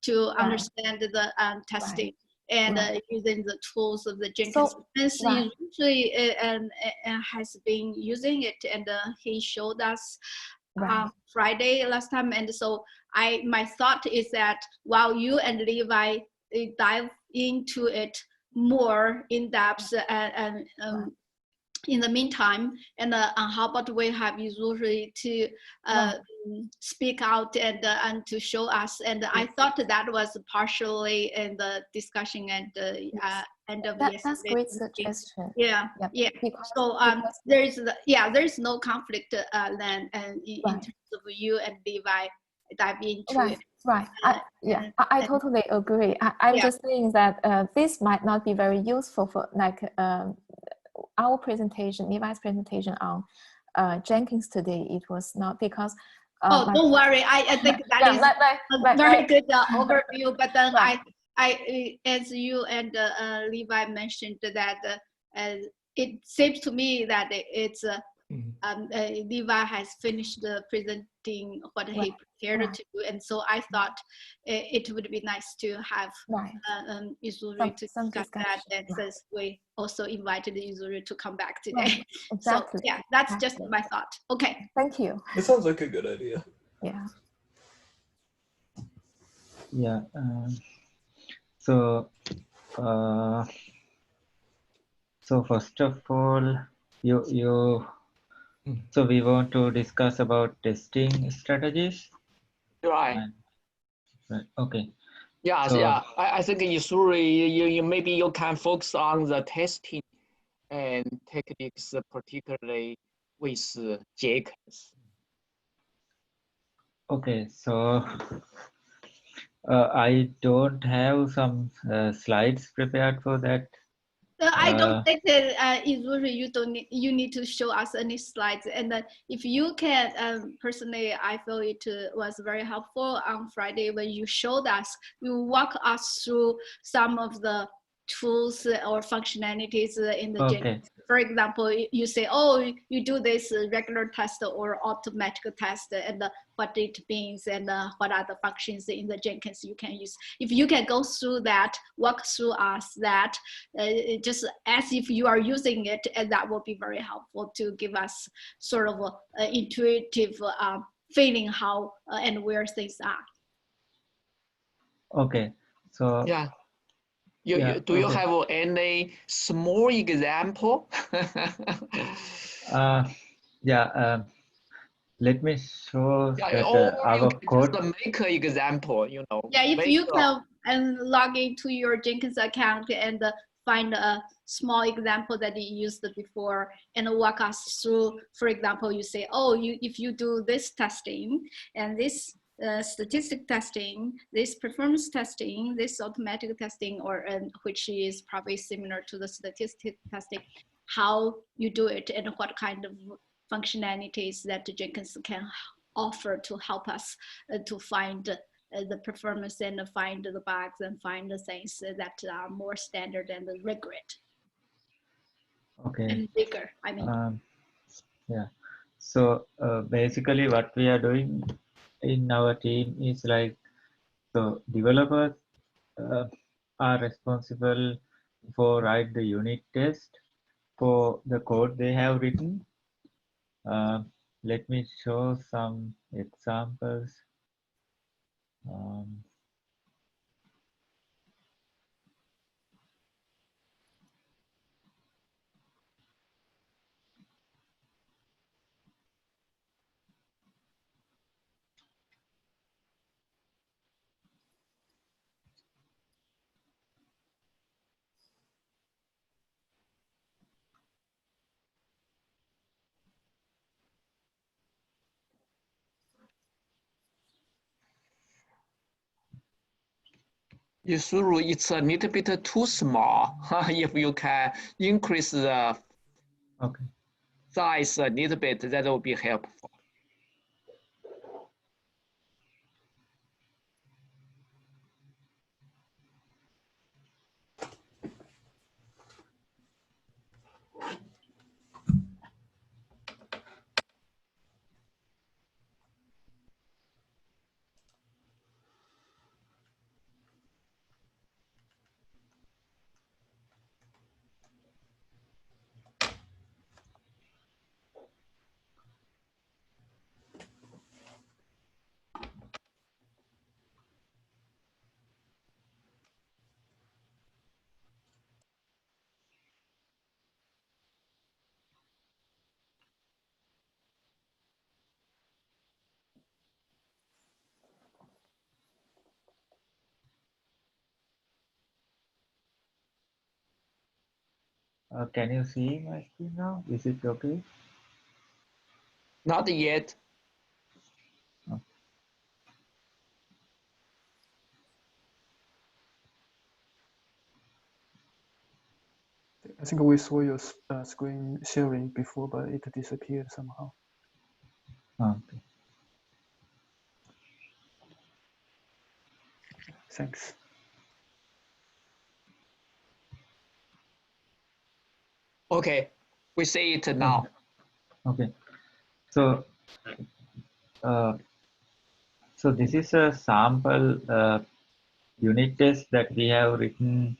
to understand the testing and using the tools of the Jenkins. Since he usually has been using it, and he showed us Friday last time, and so my thought is that while you and Levi dive into it more in depth and in the meantime, and how about we have Isuru to speak out and to show us, and I thought that was partially in the discussion at the end of yesterday. That's great suggestion. Yeah. So there's no conflict then in terms of you and Levi dive into it. Right. I totally agree. I'm just saying that this might not be very useful for like our presentation, Levi's presentation on Jenkins today. It was not because. Don't worry. I think that is a very good overview. But then I, as you and Levi mentioned, that it seems to me that it's. Levi has finished presenting what he prepared to do, and so I thought it would be nice to have Isuru to discuss that, and since we also invited Isuru to come back today. Exactly. So that's just my thought. Okay. Thank you. It sounds like a good idea. Yeah. So first of all, so we want to discuss about testing strategies. Right. Okay. I think Isuru, you maybe you can focus on the testing and techniques, particularly with Jekins. Okay, so I don't have some slides prepared for that. I don't think that Isuru, you need to show us any slides, and if you can, personally, I feel it was very helpful on Friday when you showed us, you walk us through some of the tools or functionalities in the Okay. Jenkins. For example, you say, oh, you do this regular test or automatic test, and what it means, and what are the functions in the Jenkins you can use. If you can go through that, walk through us that, just as if you are using it, and that will be very helpful to give us sort of an intuitive feeling how and where things are. Okay. So Yeah. Do you okay. have any small example? Yeah. Let me show Yeah, that or you our can code. just make an example, you know. Yeah, if you can and log into your Jenkins account and find a small example that you used before and walk us through. For example, you say, oh, if you do this testing and this statistic testing, this performance testing, this automatic testing, or which is probably similar to the statistic testing, how you do it and what kind of functionalities that Jenkins can offer to help us to find the performance and find the bugs and find the things that are more standard and rigorous. Okay. And bigger, I mean. Yeah. So basically what we are doing in our team is like, so developers are responsible for write the unit test for the code they have written. Let me show some examples. Isuru, it's a little bit too small. If you can increase the size a little bit, that will be helpful. Can you see my screen now? Is it okay? Not yet. I think we saw your screen sharing before, but it disappeared somehow. Okay. Thanks. Okay, we see it now. Okay. So, so this is a sample unit test that we have written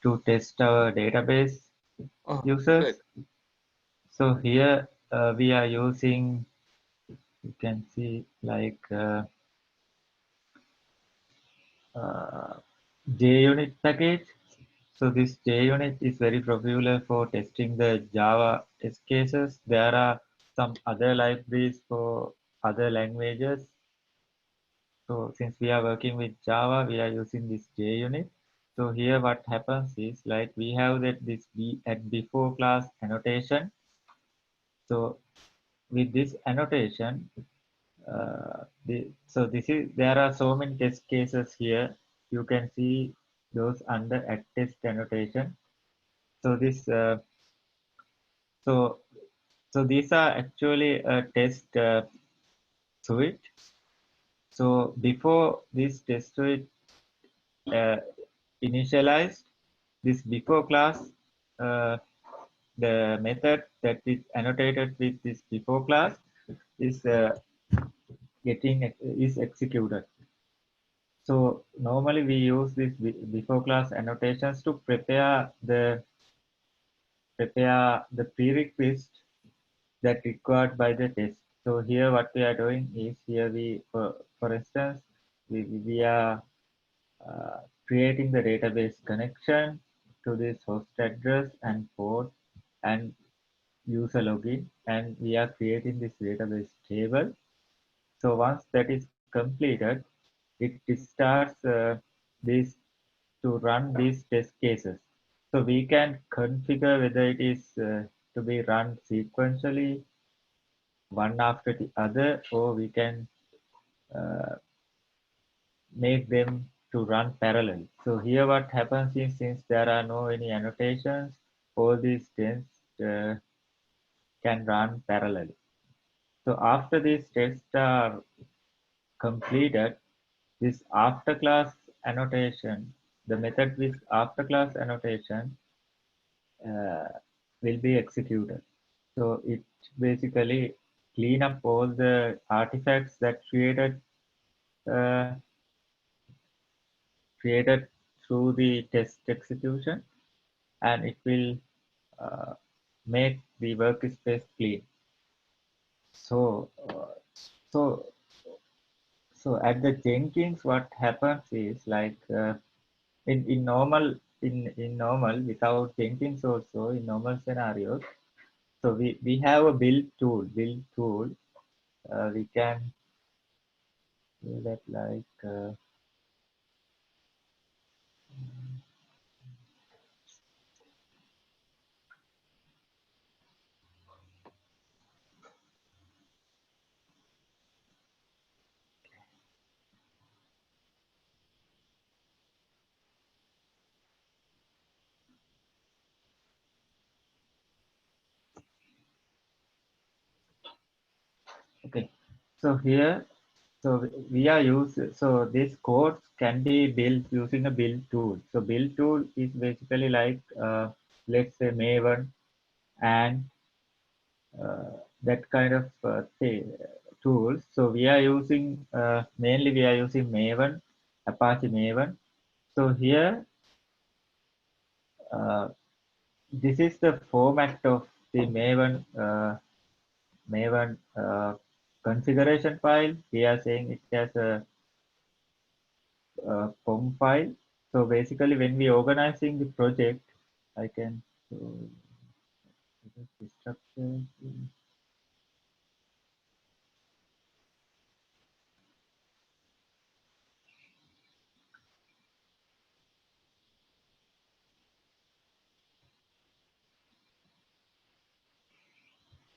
to test our database users. Good. So here we are using, you can see like JUnit package. So this JUnit is very popular for testing the Java test cases. There are some other libraries for other languages. So since we are working with Java, we are using this JUnit. So here what happens is like we have that this at before class annotation. So with this annotation, so this is, there are so many test cases here. You can see those under at test annotation. So this so these are actually a test suite. So before this test suite initialized, this before class, the method that is annotated with this before class is is executed. So normally we use this before class annotations to prepare the prerequisite that required by the test. So here what we are doing is here for instance, we are creating the database connection to this host address and port and user login, and we are creating this database table. So once that is completed, it starts this to run these test cases. So we can configure whether it is to be run sequentially, one after the other, or we can uh, make them to run parallel. So here what happens is, since there are no any annotations, all these tests can run parallel. So after these tests are completed, this after class annotation, the method with after class annotation uh, will be executed. So it basically clean up all the artifacts that uh, created through the test execution, and it will uh, make the workspace clean. So, so, so at the Jenkins, what happens is like in normal in normal without Jenkins also in normal scenarios. So we have a build tool. We can do that like. Okay, so here, so we are so this code can be built using a build tool. So build tool is basically like, let's say Maven and that kind of tools. So we are using, mainly we are using Maven, Apache Maven. So here, this is the format of the Maven configuration file. We are saying it as a POM file. So basically, when we organizing the project, I can so the structure.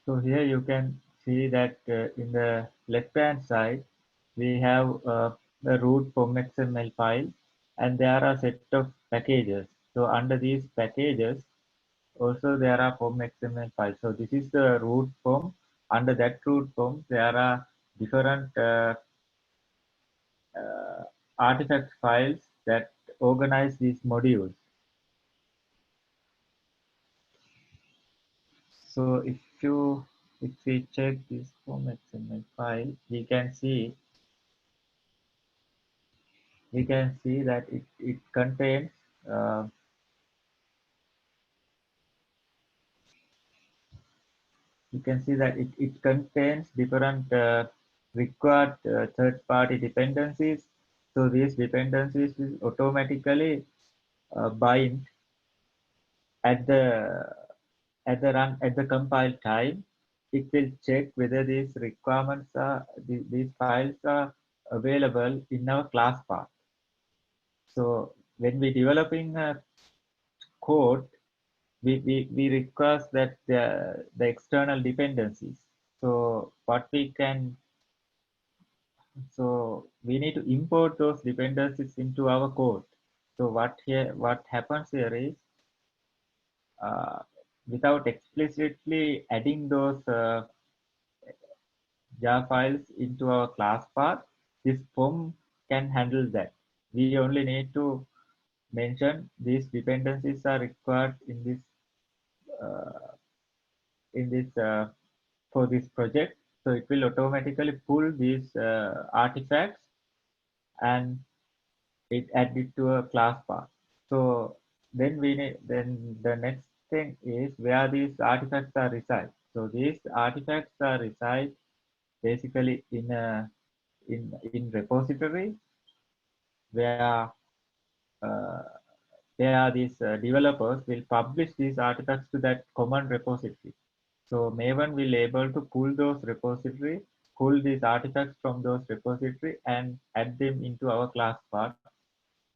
So here you can see that in the left-hand side, we have the root POM XML file, and there are a set of packages. So under these packages, also there are POM XML files. So this is the root POM. Under that root POM, there are different artifact files that organize these modules. So if we check this POM XML file, we can see that it contains uh, you can see that it contains different required third-party dependencies. So these dependencies will automatically bind at the compile time. It will check whether these files are available in our class path. So when we developing a code, we request that the external dependencies. So what we can, so we need to import those dependencies into our code. So what happens here is, uh, without explicitly adding those jar files into our class path, this POM can handle that. We only need to mentioned, these dependencies are required in this for this project. So it will automatically pull these artifacts and it add it to a class path. So then then the next thing is where these artifacts are reside. So these artifacts are reside basically in repository where uh, these developers will publish these artifacts to that common repository. So Maven will able to pull those repository, pull these artifacts from those repository and add them into our class part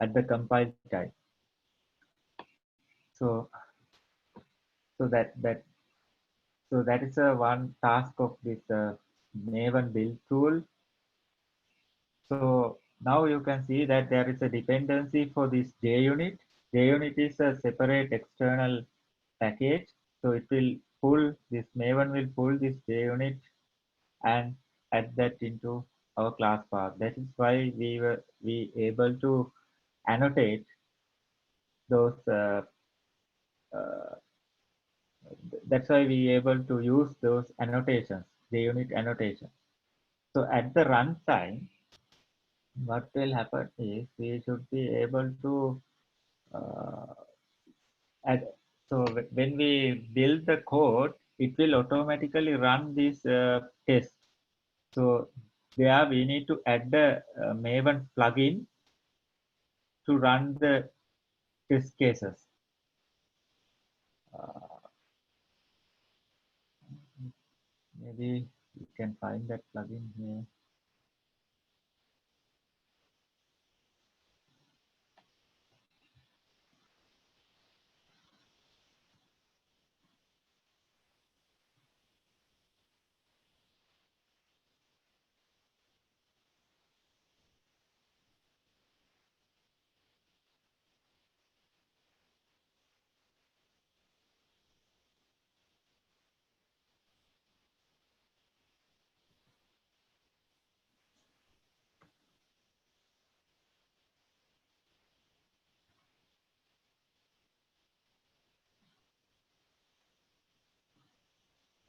at the compile time. So that is a one task of this Maven build tool. So now you can see that there is a dependency for this JUnit. JUnit is a separate external package. So it will pull this Maven will pull this JUnit and add that into our class path. That is why we able to annotate those. Uh, that's why we able to use those annotations, JUnit annotations. So at the runtime, what will happen is we should be able to uh, add, so when we build the code, it will automatically run this test. So there we need to add the Maven plugin to run the test cases. Maybe you can find that plugin here.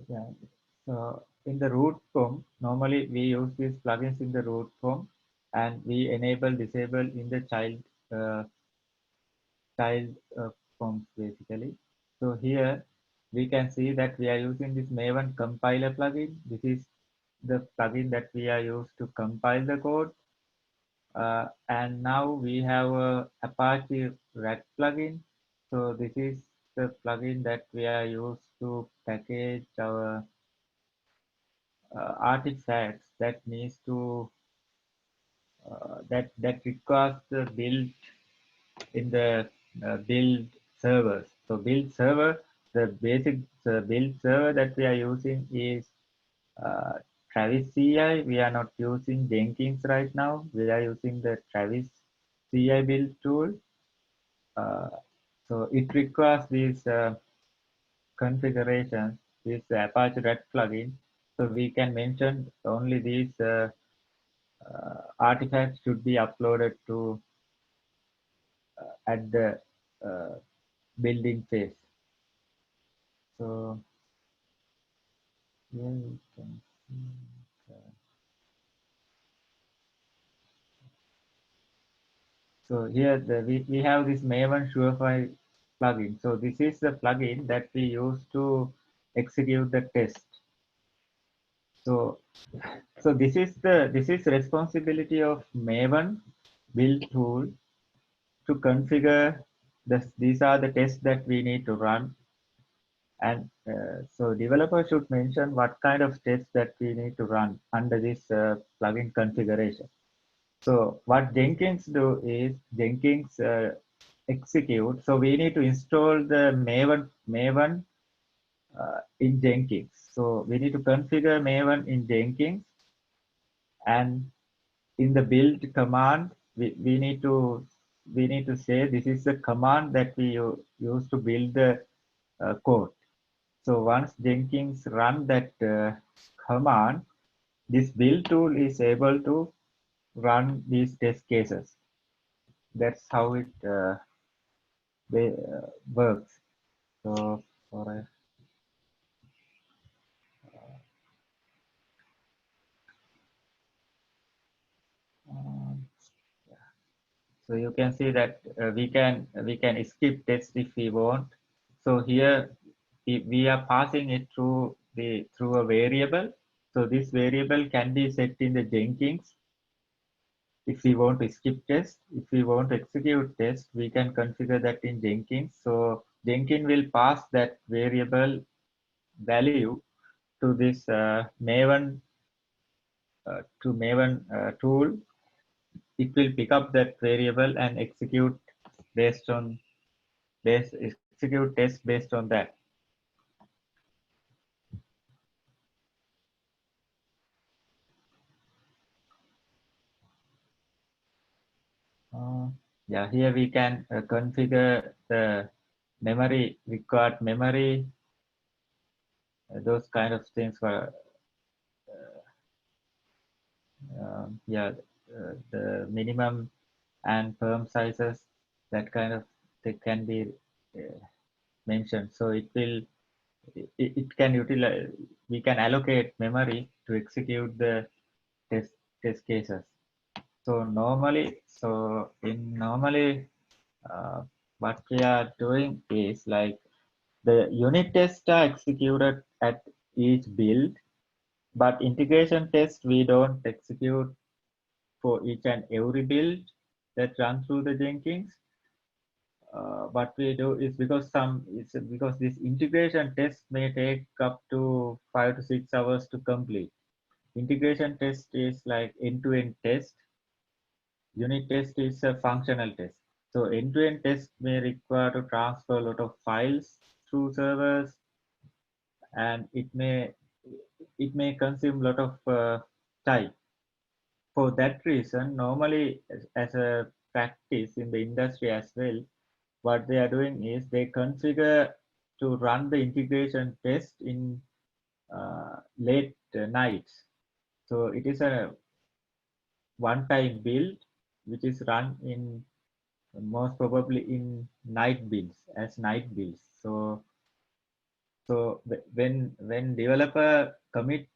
Yeah. So in the root form, normally we use these plugins in the root form, and we enable, disable in the uh, child forms basically. So here we can see that we are using this Maven compiler plugin. This is the plugin that we are used to compile the code. And now we have a Apache Rat plugin. So this is the plugin that we are used to package our artifacts that needs to that requires the build in the build servers. So build server, the basic build server that we are using is Travis CI. We are not using Jenkins right now. We are using the Travis CI build tool. So it requires these configurations, this Apache Red plugin. So we can mention only these artifacts should be uploaded to at the uh, building phase. So here we can see. So here we have this Maven Surefire plugin. So this is the plugin that we use to execute the test. So this is responsibility of Maven build tool to configure this. These are the tests that we need to run, and so developer should mention what kind of tests that we need to run under this plugin configuration. So what Jenkins do is Jenkins execute. So we need to install the Maven in Jenkins. So we need to configure Maven in Jenkins, and in the build command, we need to say this is the command that we use to build the code. So once Jenkins run that command, this build tool is able to run these test cases. That's how it works. So for a um, so you can see that we can skip test if we want. So here we are passing it through a variable. So this variable can be set in the Jenkins. If we want to skip test, if we want to execute test, we can configure that in Jenkins. So Jenkins will pass that variable value to this Maven tool. It will pick up that variable and execute execute test based on that. Yeah, here we can configure the required memory, those kind of things for yeah, the minimum and perm sizes, that kind of thing can be mentioned. So it can utilize, we can allocate memory to execute the test cases. So normally, what we are doing is like the unit tests are executed at each build, but integration tests we don't execute for each and every build that run through the Jenkins. What we do is because this integration test may take up to 5 to 6 hours to complete. Integration test is like end-to-end test. Unit test is a functional test. So end-to-end test may require to transfer a lot of files through servers, and it may consume a lot of time. For that reason, normally as a practice in the industry as well, what they are doing is they configure to run the integration test in late nights. So it is a one-time build which is run in most probably in night builds as night builds. So when developer commit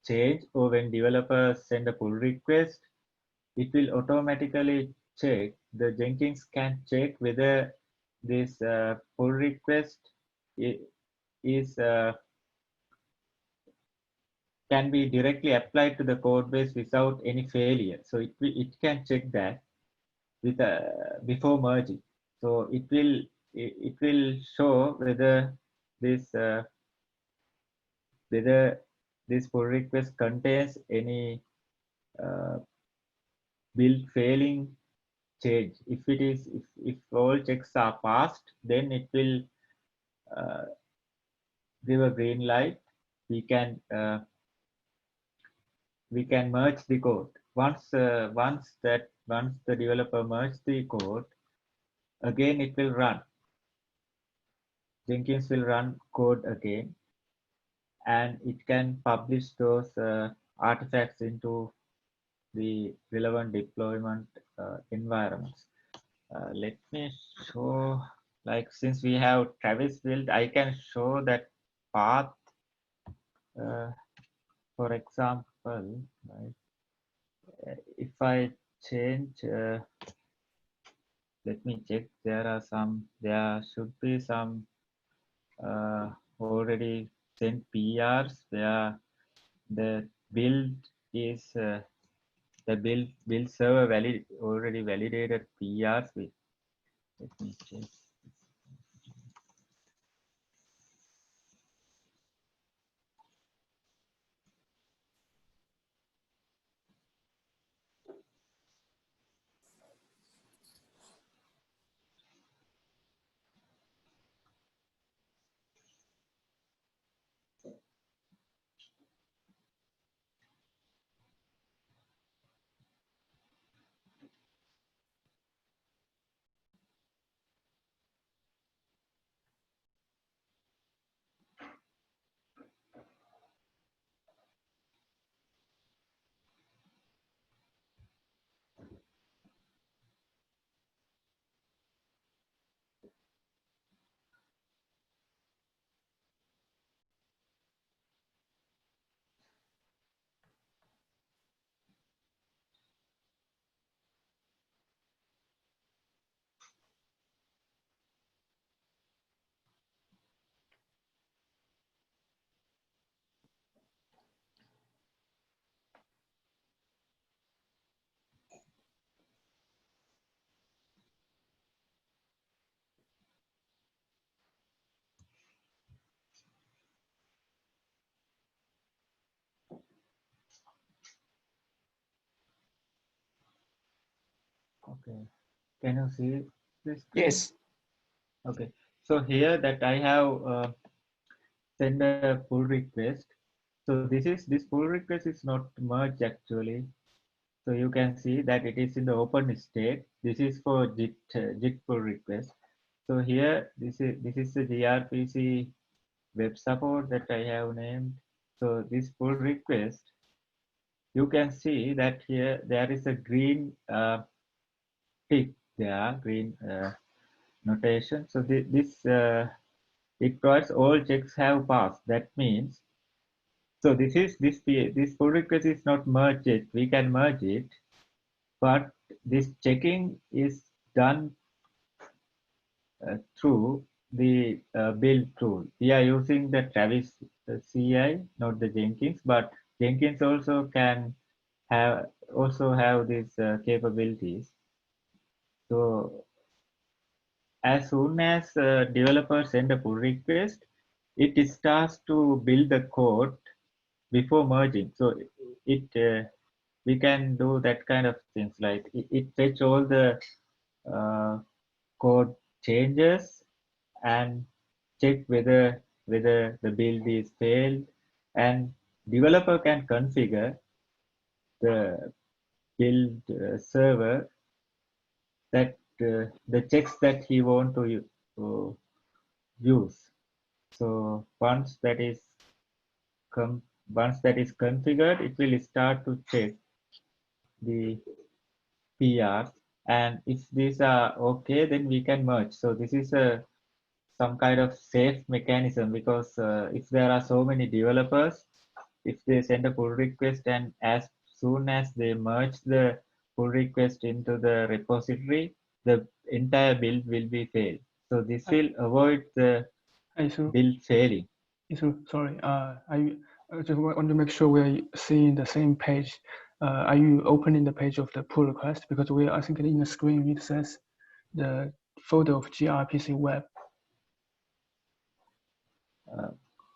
change, or when developers send a pull request, it will automatically check, the Jenkins can check whether this pull request is can be directly applied to the code base without any failure. So it can check that with before merging. So it will show whether this pull request contains any uh, build failing change. If it is, if all checks are passed, then it will give a green light. We can merge the code. Once the developer merges the code, again it will run. Jenkins will run code again, and it can publish those artifacts into the relevant deployment environments. Let me show, like since we have Travis build, I can show that path. For example, right, if I change, let me check. There should be some already sent PRs where the build is the build server already validated PRs with. Let me check. Okay. Can you see this? Yes. Okay. So here that I have send a pull request. So this pull request is not merged actually. So you can see that it is in the open state. This is for JIT pull request. So here this is the gRPC web support that I have named. So this pull request, you can see that here there is a green tick there, green notation. So this it provides all checks have passed. That means, so this pull request is not merged yet. We can merge it, but this checking is done through the build tool. We are using the Travis CI, not the Jenkins, but Jenkins also can have these capabilities. So as soon as developers send a pull request, it starts to build the code before merging. So we can do that kind of things, like it fetch all the code changes and check whether the build is failed, and developer can configure the build server that the checks that he want to use. So once that is configured, it will start to check the PRs, and if these are okay, then we can merge. So this is a some kind of safe mechanism, because if there are so many developers, if they send a pull request and as soon as they merge the pull request into the repository, the entire build will be failed. So this will avoid the build failing. Sorry, I just want to make sure we're seeing the same page. Are you opening the page of the pull request? Because I think in the screen it says the folder of gRPC web.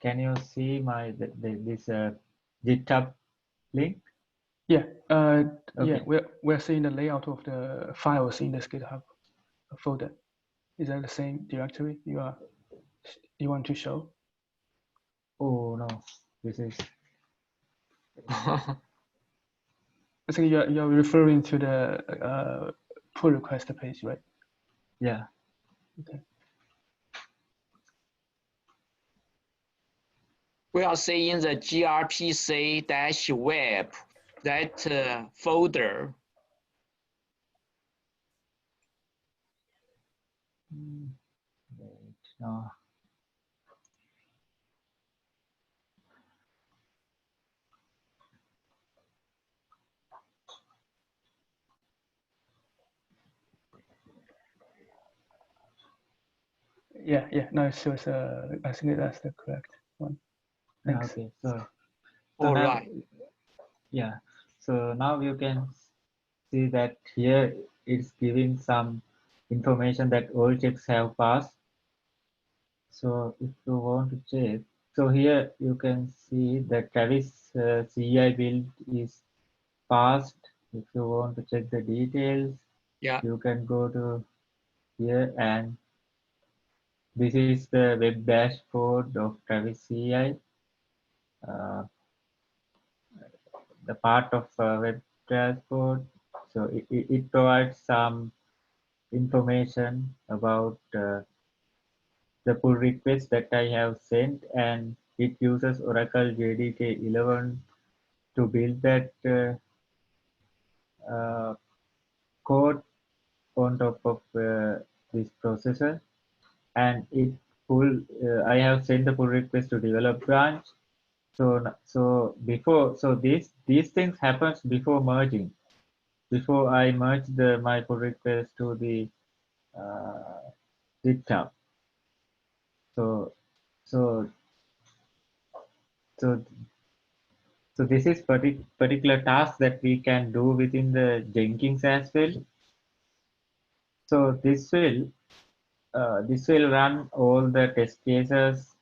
Can you see this GitHub link? Yeah, Okay. yeah, we're seeing the layout of the files in this GitHub folder. Is that the same directory you want to show? Oh no, this is. I think you're referring to the pull request page, right? Yeah. Okay. We are seeing the grpc-web, that folder. Wait, no. Yeah, no, it shows. I think that's the correct one. Thanks. Okay, so All now, right. yeah, so now you can see that here it's giving some information that all checks have passed. So if you want to check, so here you can see that Travis CI build is passed. If you want to check the details, Yeah. you can go to here, and this is the web dashboard of Travis CI. The part of web dashboard. So it provides some information about the pull request that I have sent, and it uses Oracle JDK 11 to build that code on top of this processor, and I have sent the pull request to develop branch. So these things happens before merging. Before I merge my pull request to the GitHub. So so so so this is particular task that we can do within the Jenkins as well. So this will run all the test cases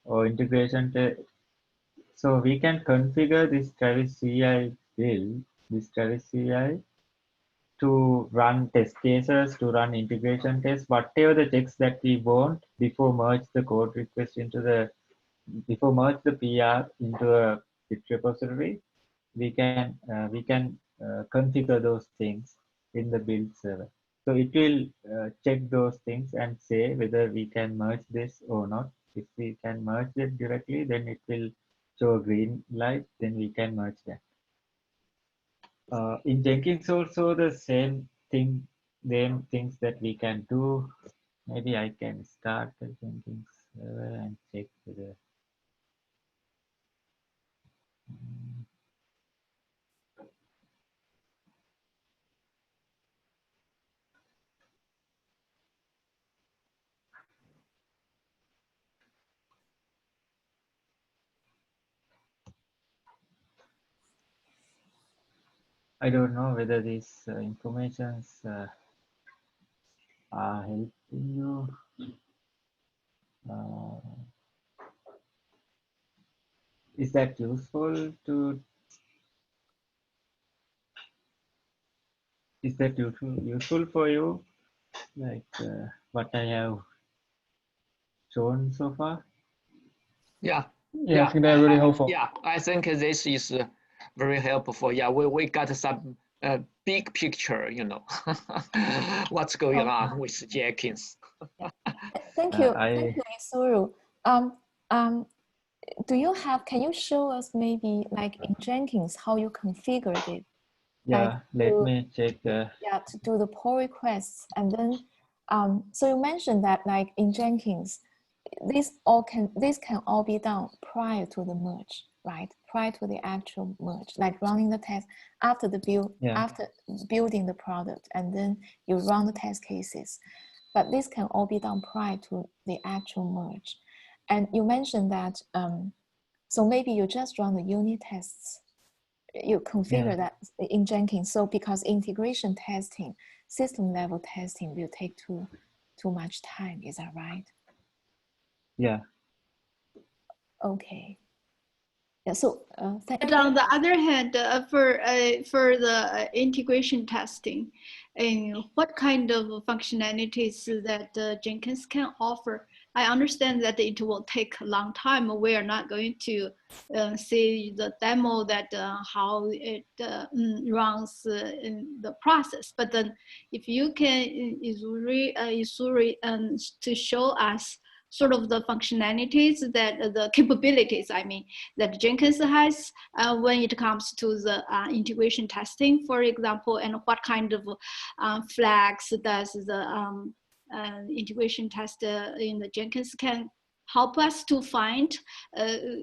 or integration. So we can configure this Travis CI build, this Travis CI, to run test cases, to run integration tests, whatever the checks that we want before merge the code request into the, before merge the PR into a Git repository, we can configure those things in the build server. So it will check those things and say whether we can merge this or not. If we can merge it directly, then it will show a green light, then we can merge that. In Jenkins also the same thing, same things that we can do. Maybe I can start the Jenkins server and check whether I don't know whether these informations are helping you. Uh, is that useful to? Is that useful for you? Like what I have shown so far? Yeah. Yeah, I think they're really helpful. Yeah, I think this is very helpful. Yeah, we got some big picture, you know, what's going on with Jenkins. Thank you, thank you, Isuru. Do you have? Can you show us maybe like in Jenkins how you configured it? Yeah, like let me check. Yeah, to do the pull requests, and then so you mentioned that like in Jenkins, this can all be done prior to the merge, right? Prior to the actual merge, like running the test after the build, after building the product, and then you run the test cases. But this can all be done prior to the actual merge. And you mentioned that, so maybe you just run the unit tests, you configure that in Jenkins. So because integration testing, system level testing will take too much time, is that right? Yeah. Okay. Yeah. So thank you. But on the other hand, for the integration testing, and what kind of functionalities that Jenkins can offer? I understand that it will take a long time. We are not going to see the demo that how it runs in the process. But then, if you can, Isuri, to show us sort of the functionalities that the capabilities, I mean, that Jenkins has when it comes to the integration testing, for example, and what kind of flags does the integration test in the Jenkins can help us to find.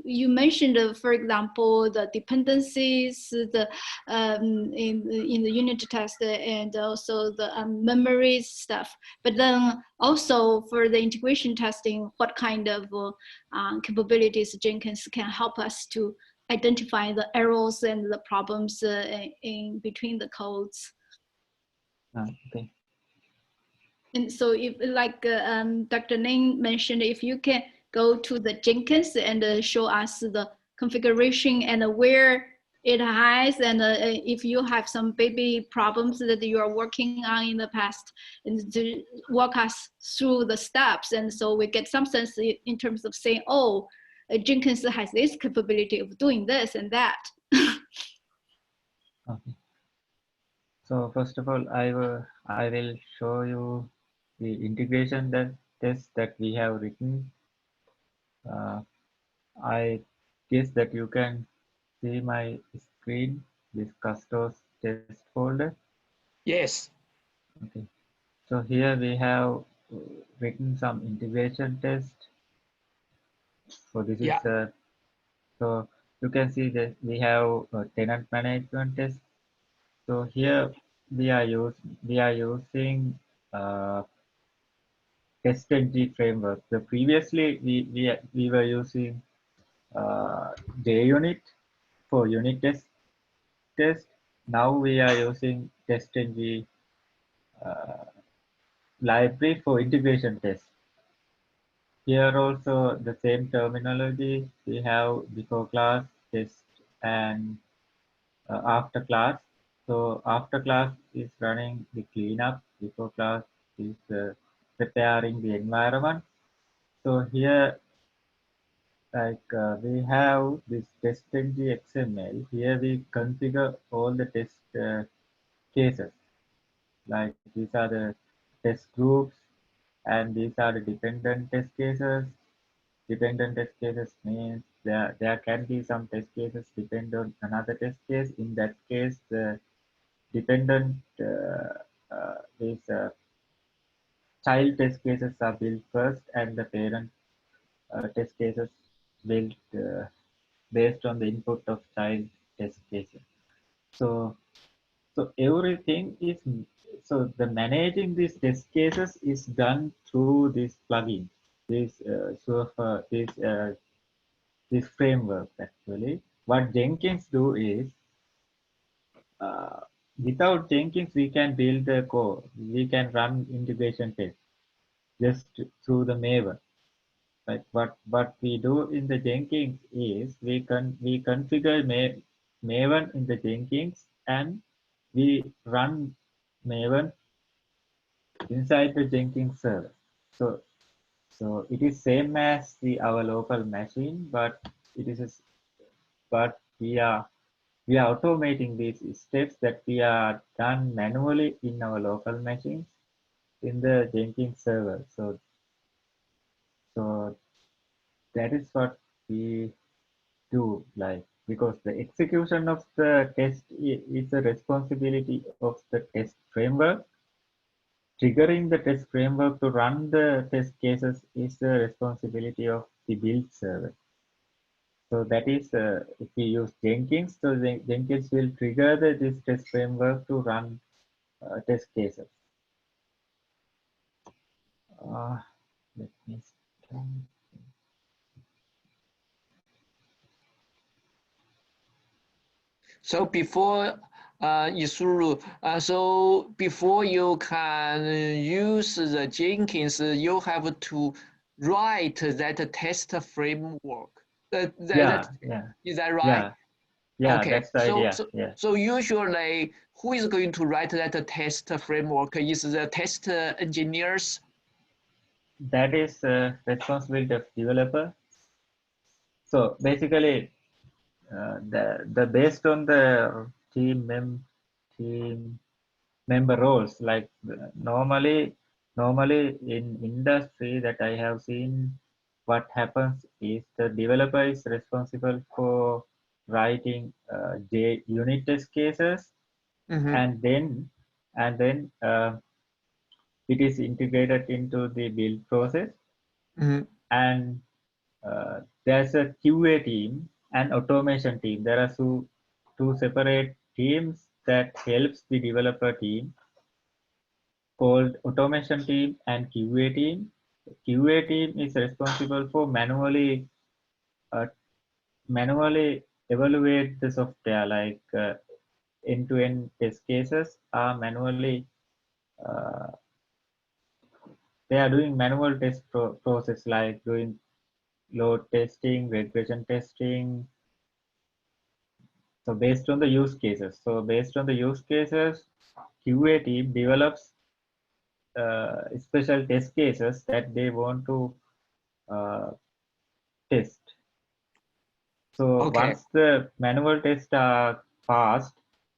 You mentioned, for example, the dependencies, the in the unit test, and also the memory stuff. But then also for the integration testing, what kind of capabilities Jenkins can help us to identify the errors and the problems in between the codes. Okay. And so if like Dr. Ning mentioned, if you can go to the Jenkins and show us the configuration and where it has, and if you have some baby problems that you are working on in the past, and to walk us through the steps. And so we get some sense in terms of saying, oh, Jenkins has this capability of doing this and that. Okay. So first of all, I will show you the integration test that we have written. I guess that you can see my screen, this custos test folder. Yes. Okay. So here we have written some integration test. So this is so you can see that we have a tenant management test. So here we are using TestNG framework. So previously we were using JUnit for unit test. Now we are using TestNG library for integration test. Here also the same terminology. We have before class, test, and after class. So after class is running the cleanup. Before class is preparing the environment. So here, like we have this test.ng XML. Here we configure all the test cases. Like these are the test groups, and these are the dependent test cases. Dependent test cases means there can be some test cases depend on another test case. In that case, the dependent these child test cases are built first, and the parent test cases built based on the input of child test cases. So everything is, so the managing these test cases is done through this plugin, this framework. Actually, what Jenkins do is, uh, without Jenkins we can build the code, we can run integration tests just through the Maven. Like what we do in the Jenkins is we configure Maven in the Jenkins, and we run Maven inside the Jenkins server. So it is same as our local machine, but it is but we are automating these steps that we are done manually in our local machines in the Jenkins server. So that is what we do, like, because the execution of the test is a responsibility of the test framework. Triggering the test framework to run the test cases is the responsibility of the build server. So that is, if we use Jenkins, so Jenkins will trigger this test framework to run test cases. Let me start. So before Isuru, so before you can use the Jenkins, you have to write that test framework. Yeah. Is that right? Yeah, okay. that's the idea. Yeah. So usually, who is going to write that test framework? Is the test engineers? That is responsibility of developer. So basically, the based on the team member roles, like normally in industry that I have seen, what happens is the developer is responsible for writing unit test cases, and then it is integrated into the build process, and there's a QA team and automation team. There are two separate teams that helps the developer team, called automation team and QA team. QA team is responsible for uh, manually evaluate the software, like end-to-end test cases are manually, uh, they are doing manual test process, like doing load testing, regression testing. So based on the use cases, QA team develops special test cases that they want to uh, test. So once the manual tests are passed,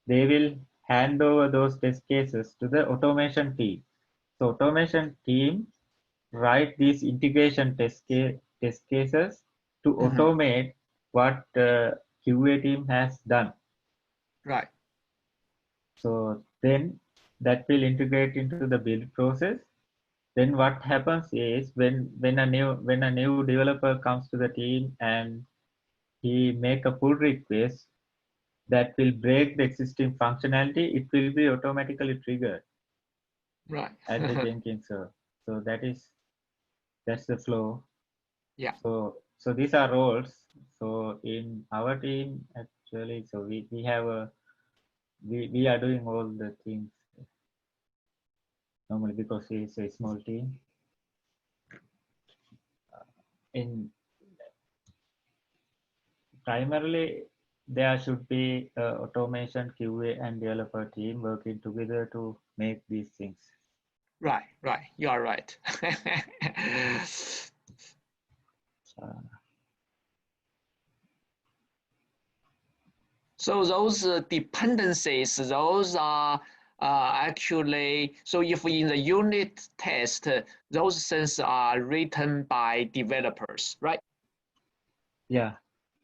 they will hand over those test cases to the automation team. So automation team write these integration test cases to automate what QA team has done. Right. So then that will integrate into the build process. Then what happens is, when a new developer comes to the team and he make a pull request that will break the existing functionality, it will be automatically triggered at the Jenkins server. So that's the flow. Yeah. So these are roles. So in our team, actually, so we have we are doing all the things normally, because it's a small team. In primarily there should be automation, QA, and developer team working together to make these things. Right, right. You are right. So those dependencies, those are actually, so if in the unit test, those things are written by developers, right? Yeah.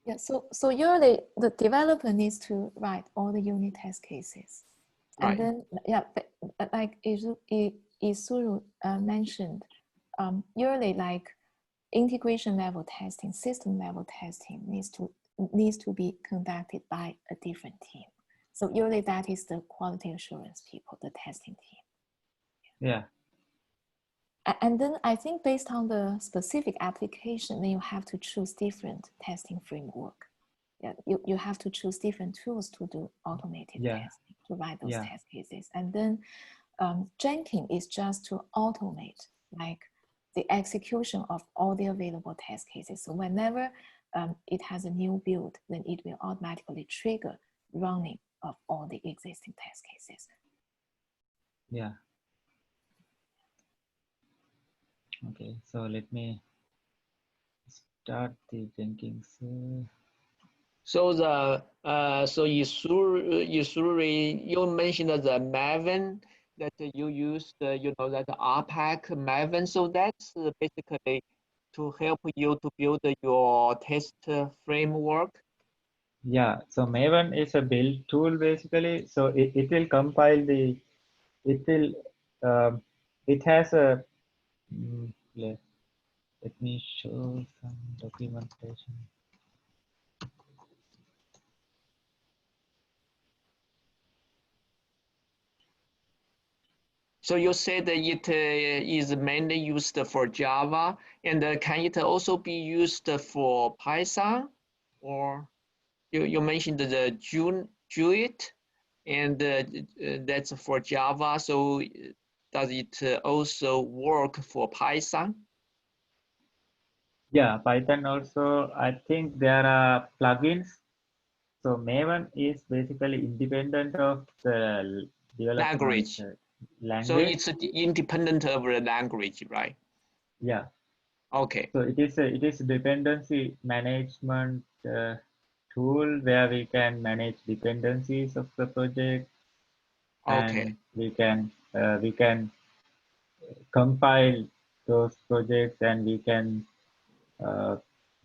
Yeah, so usually the developer needs to write all the unit test cases. And Right. then, yeah, but like Isuru mentioned, usually like integration level testing, system level testing needs to be conducted by a different team. So usually that is the quality assurance people, the testing team. Yeah. And then I think based on the specific application, then you have to choose different testing framework. Yeah, you have to choose different tools to do automated testing, to write those test cases. And then Jenkins is just to automate like the execution of all the available test cases. So whenever it has a new build, then it will automatically trigger running of all the existing test cases. Yeah. Okay, so let me start the Jenkins. So the so Isuri, you mentioned the Maven that you used, you know, that RPAC Maven. So that's basically to help you to build your test framework. Yeah, so Maven is a build tool basically. So it will compile the, it has a, let me show some documentation. So you said that it is mainly used for Java, and can it also be used for Python? Or you mentioned the Juliet, and that's for Java. So does it also work for Python? Yeah, Python also, I think there are plugins. So Maven is basically independent of the development language. So it's independent of the language, right? Yeah. Okay. So it is a dependency management tool where we can manage dependencies of the project, and we can compile those projects, and we can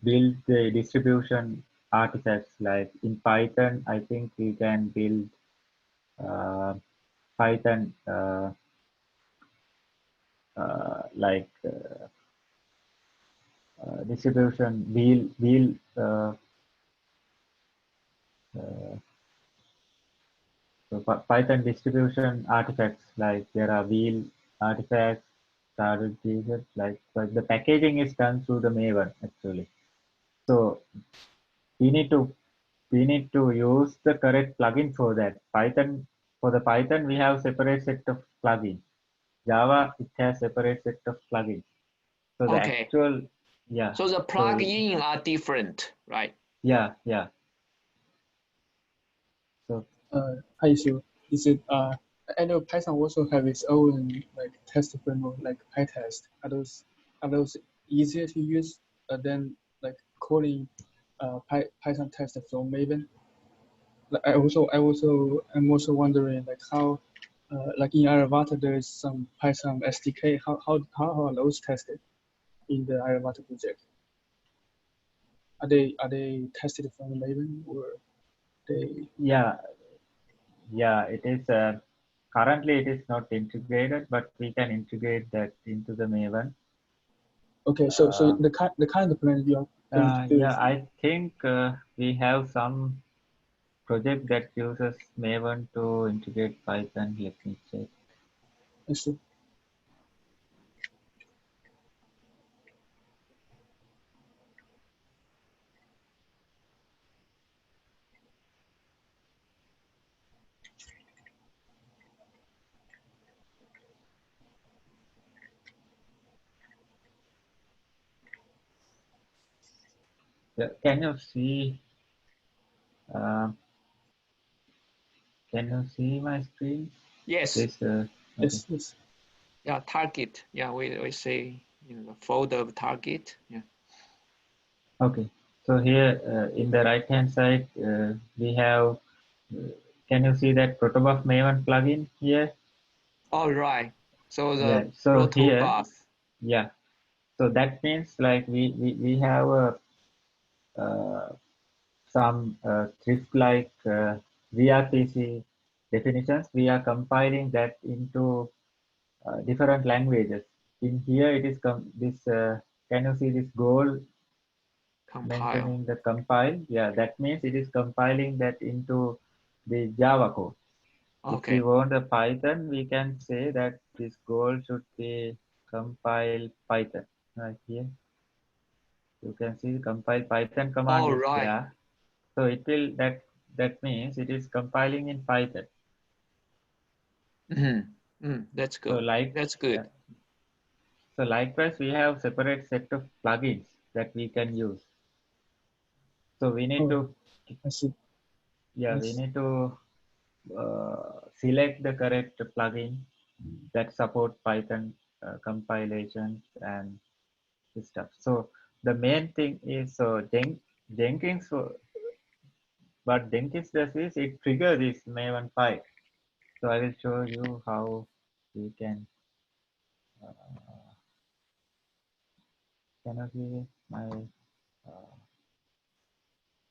build the distribution artifacts. Like in Python, I think we can build Python distribution wheel so Python distribution artifacts, like there are wheel artifacts, started users, but the packaging is done through the Maven actually. So we need to use the correct plugin for that. For the Python, we have separate set of plugins. Java, it has separate set of plugins. So the actual, yeah. So the plugins are different, right? Yeah, yeah. So hi Isuru. Is it I know Python also have its own like test framework like PyTest. Are those easier to use than like calling Python test from Maven? Like I'm also wondering like how like in Aravata there is some Python SDK. How are those tested in the Aravata project? Are they tested from Maven, or they? Yeah, it is. Currently, it is not integrated, but we can integrate that into the Maven. Okay, so the kind of plan you are yeah, I think we have some project that uses Maven to integrate Python. Let me check. I see. Can you see Uh, can you see my screen? Yes. This, okay. Yes, yes. Yeah, target. Yeah, we say in the folder of target. Yeah. Okay. So here in the right hand side, we have, can you see that protobuf maven plugin here? All right. So the Yeah. So here, protobuf. yeah. So that means like we have uh, some thrift like gRPC definitions. We are compiling that into different languages. In here, it is this. Can you see this goal Compile. mentioning the compile? Yeah, that means it is compiling that into the Java code. If we Okay. want a Python, we can say that this goal should be compile Python. Right here, you can see the compile Python command All is right. there. So it will that means it is compiling in Python. That's So good. That's good. So likewise, we have separate set of plugins that we can use. So we need Oh, to, I see. yeah, we Yes. need to select the correct plugin that support Python compilations and this stuff. So the main thing is Jenkins. What Jenkins does is it triggers this Maven file. So I will show you how we can. Can you see my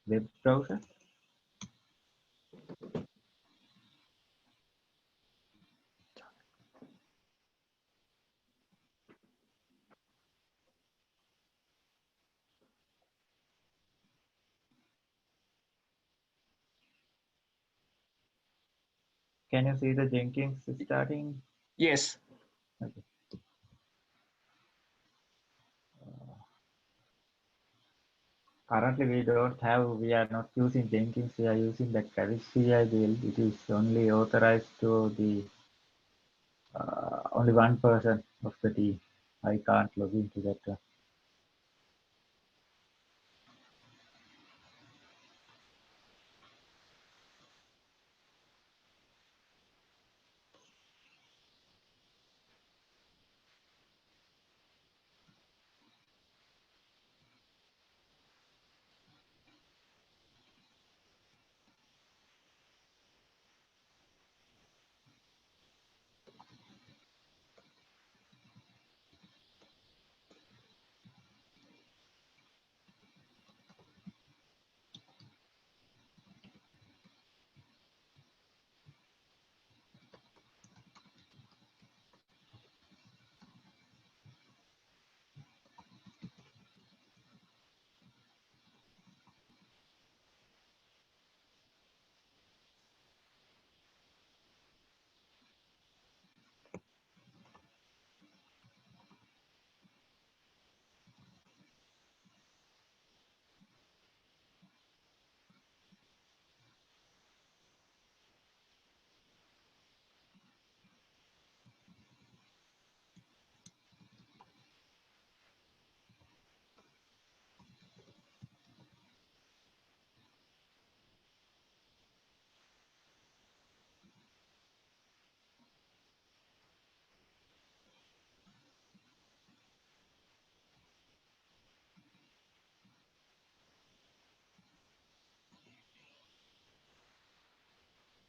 web browser? Can you see the Jenkins starting? Yes. Okay. Currently, we are not using Jenkins, we are using the Travis CI build. It is only authorized to the only one person of the team. I can't log into that one.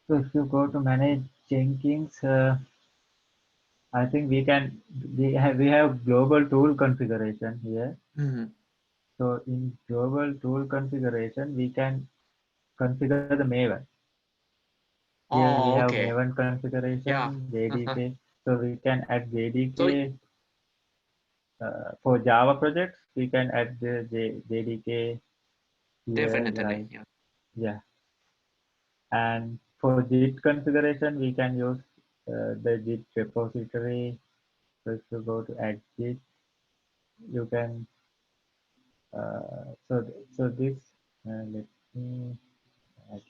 So if you go to manage Jenkins, I think we have global tool configuration here. So in global tool configuration, we can configure the Maven. Here we Oh, have okay. Maven configuration, Yeah. JDK. So we can add So JDK for Java projects. We can add the JDK here, definitely. like Yeah. yeah. And for Git configuration, we can use the Git repository. So if you go to add Git, you can. So this. Let me add.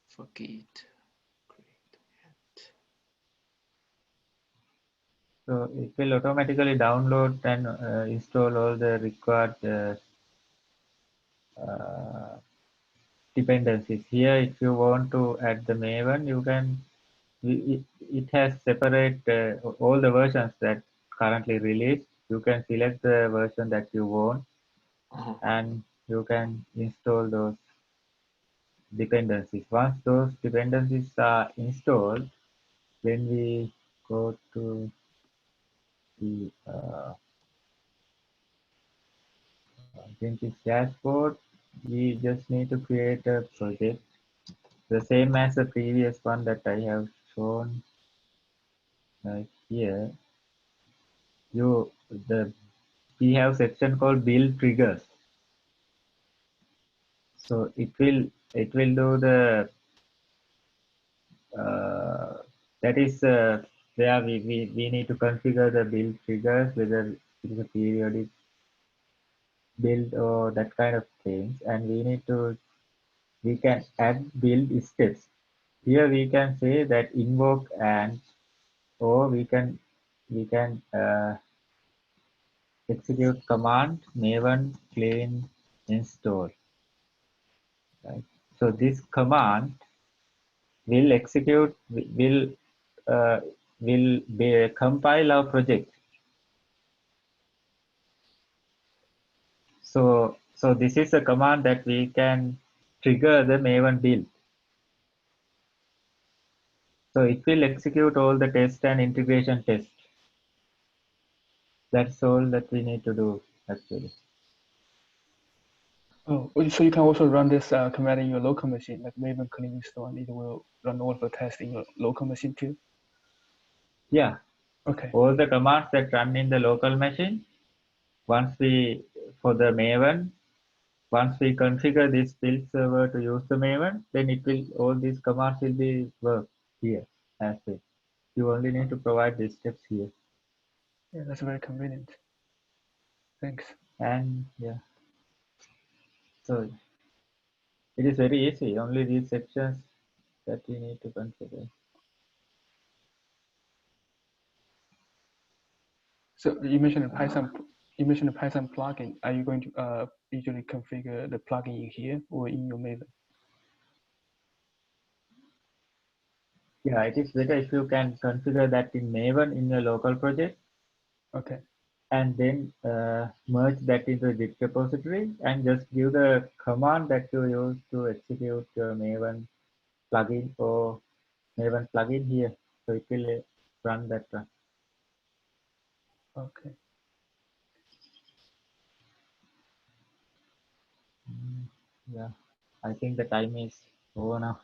Forget. Great. So it will automatically download and install all the required dependencies. Here, if you want to add the Maven, you can. It has separate all the versions that currently released. You can select the version that you want, and you can install those dependencies. Once those dependencies are installed, when we go to the Jekins dashboard, we just need to create a project, the same as the previous one that I have shown here. We have section called build triggers. So it will do the that is where we need to configure the build triggers, whether it is a periodic build or that kind of things, and we can add build steps. Here we can say that invoke and, or we can execute command maven clean install. Right. So this command will execute will compile our project. So this is a command that we can trigger the Maven build. So it will execute all the test and integration tests. That's all that we need to do actually. Oh, so you can also run this command in your local machine, like Maven clean install, and it will run all the tests in your local machine too? Yeah. Okay. All the commands that run in the local machine, once we, for the Maven, once we configure this build server to use the Maven, then it will, all these commands will be work here as well. You only need to provide these steps here. Yeah, that's very convenient. Thanks. And yeah, so it is very easy. Only these sections that you need to configure. So you mentioned a Python. You mentioned a Python plugin. Are you going to usually configure the plugin in here or in your Maven? Yeah, it is better if you can configure that in Maven in your local project. Okay. And then merge that into a Git repository and just give the command that you use to execute your Maven plugin or Maven plugin here. So it will run that run. Okay. Yeah, I think the time is over now.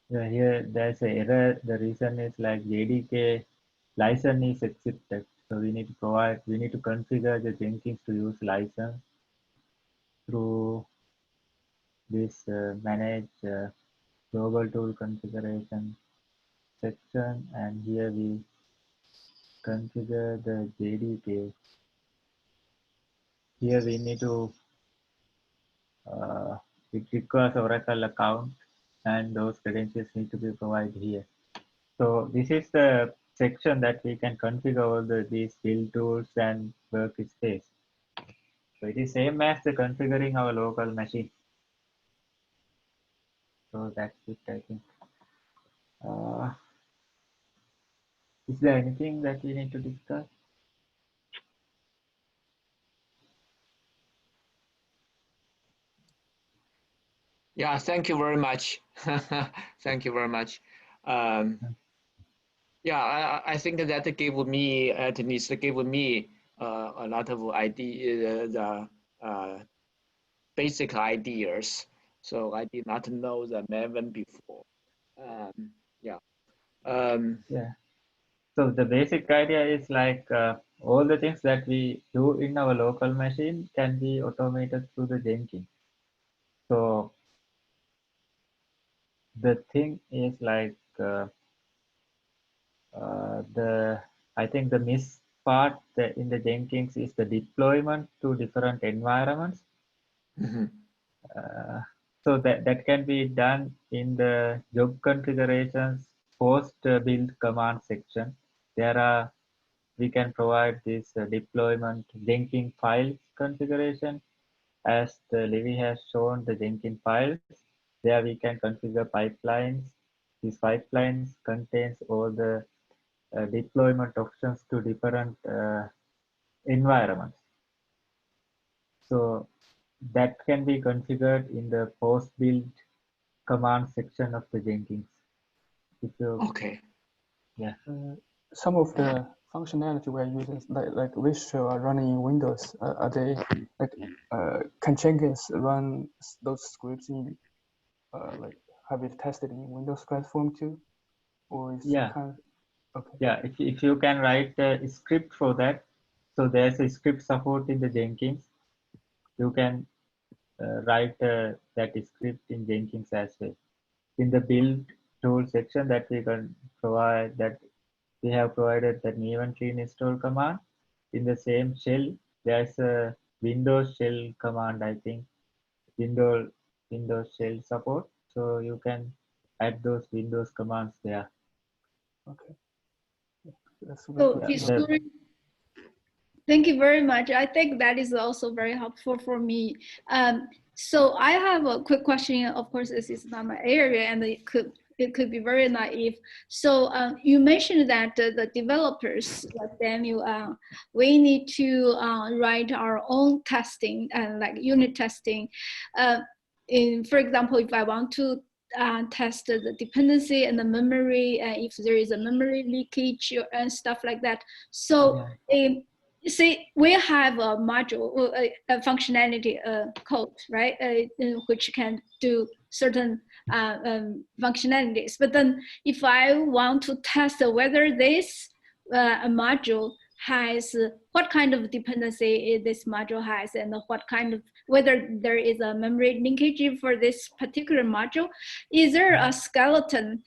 Yeah, here there's an error. The reason is like JDK license is accepted. So we need to configure the Jenkins to use license through this manage global tool configuration section, and here we configure the JDK. Here we need to it requires Oracle account, and those credentials need to be provided here. So this is the section that we can configure all these build tools and workspace. So it is same as the configuring our local machine. So that's it, I think. Is there anything that we need to discuss? Yeah, thank you very much. Thank you very much. Yeah, I think that gave me, at least gave me a lot of idea, the basic ideas. So I did not know the Maven before. Yeah. Yeah. So the basic idea is like all the things that we do in our local machine can be automated through the Jenkins. So the thing is like I think the miss part in the Jenkins is the deployment to different environments. Mhm. So that can be done in the job configurations post build command section. We can provide this deployment Jenkins file configuration as the Levi has shown the Jenkins files. There we can configure pipelines. These pipelines contains all the deployment options to different environments. So that can be configured in the post build command section of the Jenkins. If you, Okay. yeah. Some of the functionality we're using, like Visual are running in Windows. Are they like can Jenkins run those scripts in like have it tested in Windows platform too, or is Yeah. kind of, okay? Yeah, if you can write a script for that, so there's a script support in the Jenkins. You can write that script in Jenkins as well. In the build tool section that we can provide, that we have provided that event clean install command. In the same shell, there's a Windows shell command, I think, Windows shell support. So you can add those Windows commands there. Okay. That's very So good. Isuru, thank you very much. I think that is also very helpful for me. So I have a quick question. Of course, this is not my area, and it could be very naive. So you mentioned that the developers, like Daniel, we need to write our own testing and like unit testing. For example, if I want to test the dependency and the memory, if there is a memory leakage and stuff like that. So see, we have a module, a functionality code, right, which can do certain functionalities. But then if I want to test whether this module has what kind of dependency this module has, and what kind of, whether there is a memory linkage for this particular module, is there a skeleton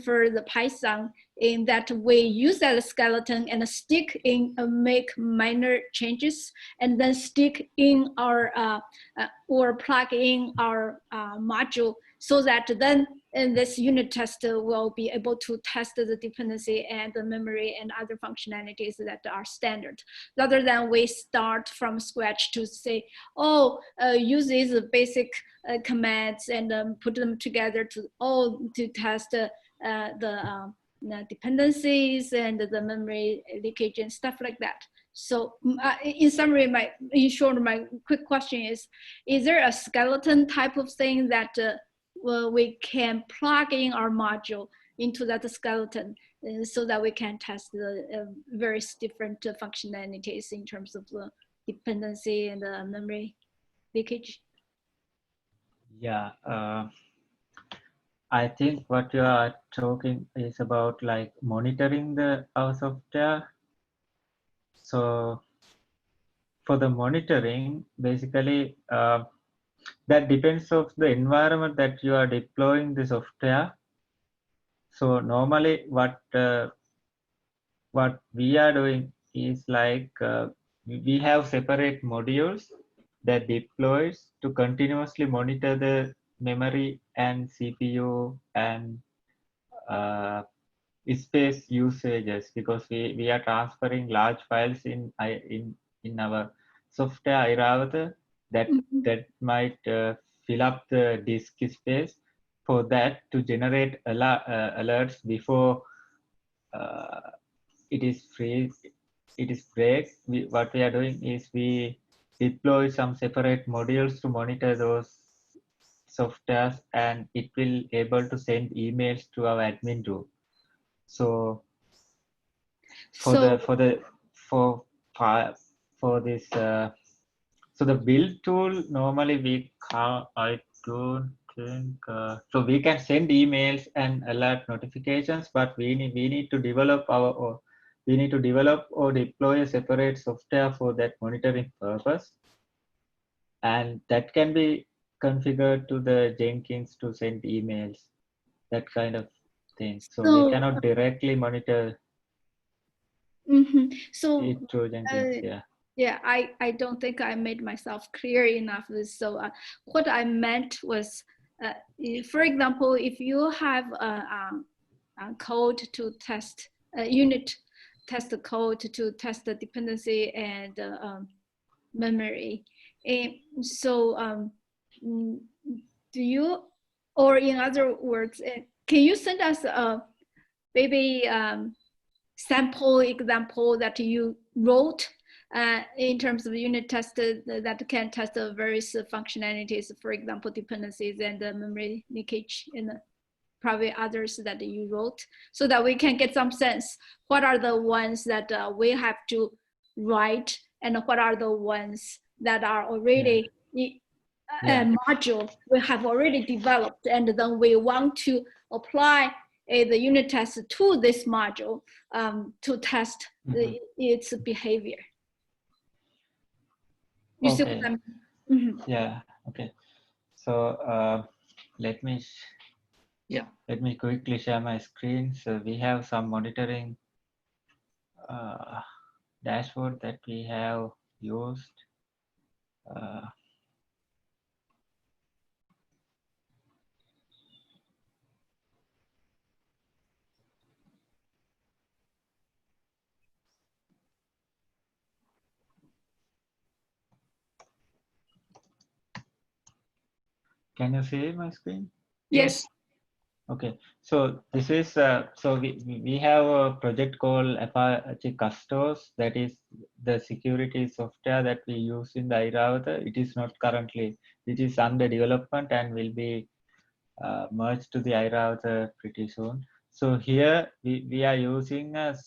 for the Python in that we use that skeleton and stick in, make minor changes, and then stick in our or plug in our module, so that then this unit test will be able to test the dependency and the memory and other functionalities that are standard, rather than we start from scratch to say, oh, use these basic commands and put them together to test the dependencies and the memory leakage and stuff like that. So in summary, in short, my quick question is there a skeleton type of thing that we can plug in our module into that skeleton so that we can test the various different functionalities in terms of the dependency and the memory leakage? Yeah, I think what you are talking is about like monitoring our software. So for the monitoring, basically that depends of the environment that you are deploying the software. So normally what we are doing is like we have separate modules that deploys to continuously monitor the memory and CPU and space usages, because we are transferring large files in our software Airavata that might fill up the disk space. For that to generate alerts before it is break, what we are doing is we deploy some separate modules to monitor those softwares, and it will able to send emails to our admin tool. So for this so the build tool, normally I don't think so. We can send emails and alert notifications, but we need to develop or deploy a separate software for that monitoring purpose, and that can be configured to the Jenkins to send emails, that kind of thing. So we cannot directly monitor So it through Jenkins. yeah, I don't think I made myself clear enough. So what I meant was, for example, if you have a code to test unit test the code to test the dependency and memory, and so do you, or in other words, can you send us a maybe sample example that you wrote in terms of unit test that can test the various functionalities, for example, dependencies and memory leakage, and probably others that you wrote, so that we can get some sense what are the ones that we have to write and what are the ones that are already a module we have already developed, and then we want to apply the unit test to this module to test its behavior. You see what I mean? Yeah. Okay. So let me quickly share my screen. So we have some monitoring dashboard that we have used. Can you see my screen? Yes. Okay, so this is so we have a project called Apache Custos, that is the security software that we use in the Airavata. It is not currently, it is under development and will be merged to the Airavata pretty soon. So here we are using a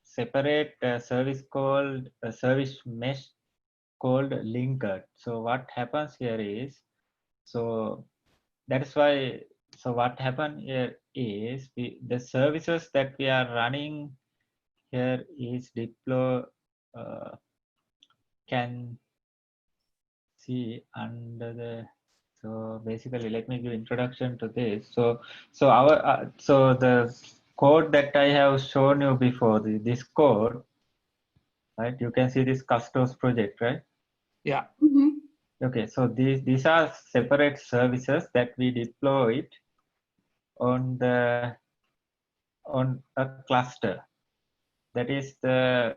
separate service called a service mesh called Linked. So what happens here is, so that's why, so what happened here is the services that we are running here is deploy can see under the, so basically let me give introduction to this. So our so the code that I have shown you before, this code, right, you can see this Custos project, right? Yeah. Okay, so these are separate services that we deployed on a cluster. That is a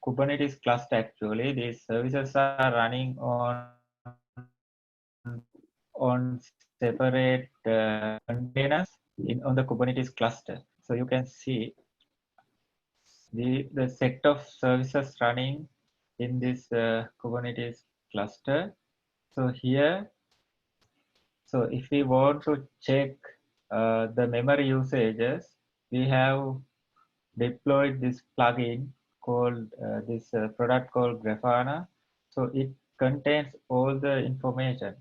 Kubernetes cluster. Actually, these services are running on separate containers on the Kubernetes cluster. So you can see the set of services running in this Kubernetes cluster. So here, so if we want to check the memory usages, we have deployed this plugin called this product called Grafana. So it contains all the information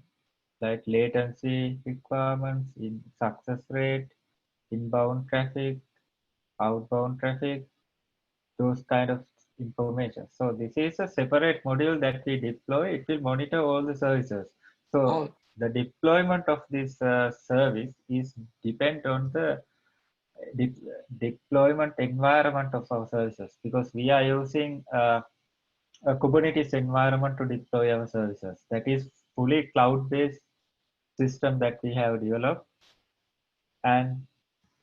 like latency requirements, in success rate, inbound traffic, outbound traffic, those kind of information. So this is a separate module that we deploy. It will monitor all the services. So the deployment of this service is depend on the deployment environment of our services, because we are using a Kubernetes environment to deploy our services. That is fully cloud-based system that we have developed, and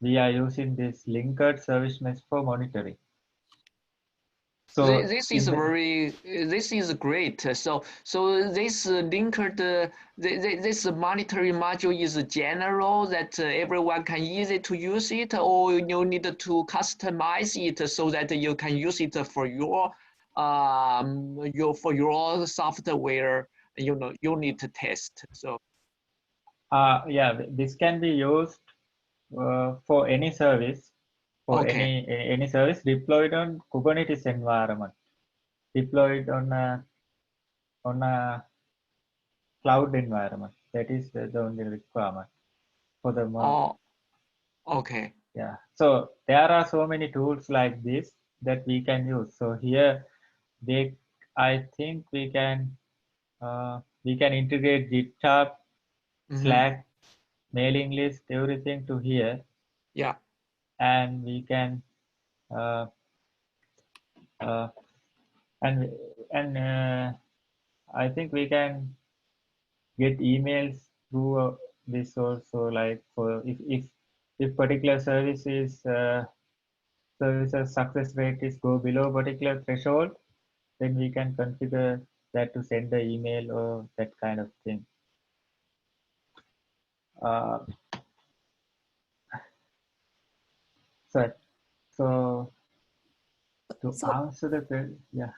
we are using this linked service mesh for monitoring. So this is great. So this linked this monitoring module is general that everyone can easy to use it, or you need to customize it so that you can use it for your software unit test. So yeah, this can be used for any service, for any service deployed on Kubernetes environment, deployed on a cloud environment. That is the only requirement for the merge. Oh, okay. Yeah. So there are so many tools like this that we can use. So here, I think we can integrate GitHub, Slack, mailing list, everything to here. Yeah. And we can I think we can get emails through this also, like for if particular services success rate is go below particular threshold, then we can configure that to send the email or that kind of thing. So to answer the question, yeah.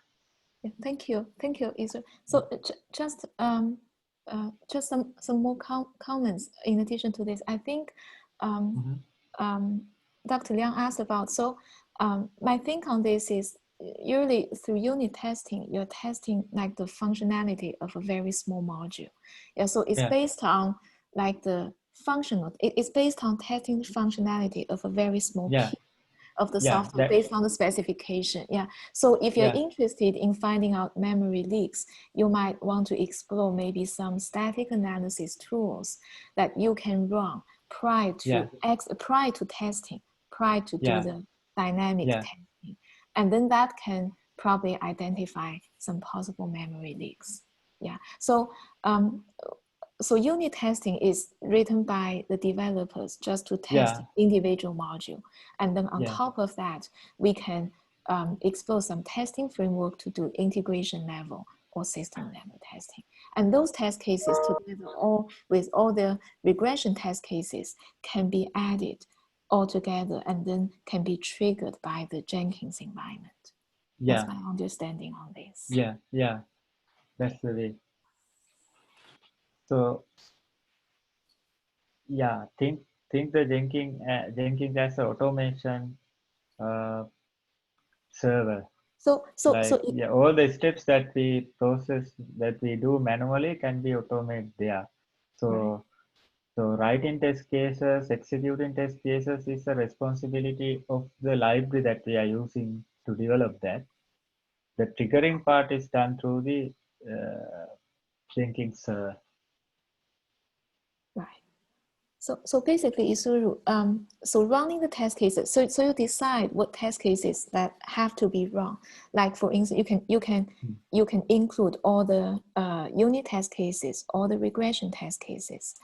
Thank you, Isuru. So just some more comments in addition to this. I think Dr. Liang asked about. So my think on this is usually through unit testing, you're testing like the functionality of a very small module. Yeah, so it's based on like the functional. It's based on testing the functionality of a very small piece of the software based on the specification. Yeah. So if you're interested in finding out memory leaks, you might want to explore maybe some static analysis tools that you can run prior to testing, prior to do the dynamic testing. And then that can probably identify some possible memory leaks. Yeah. So so unit testing is written by the developers just to test individual module. And then on top of that, we can explore some testing framework to do integration level or system level testing. And those test cases together, all with all the regression test cases, can be added all together and then can be triggered by the Jenkins environment. That's my understanding on this. Yeah, that's the way. So yeah, think the Jenkins as an automation server. So all the steps that we do manually can be automated there. So writing test cases, executing test cases is a responsibility of the library that we are using to develop that. The triggering part is done through the Jenkins server. Right. So basically, Isuru, so running the test cases. So you decide what test cases that have to be run. Like for instance, you can include all the unit test cases, all the regression test cases,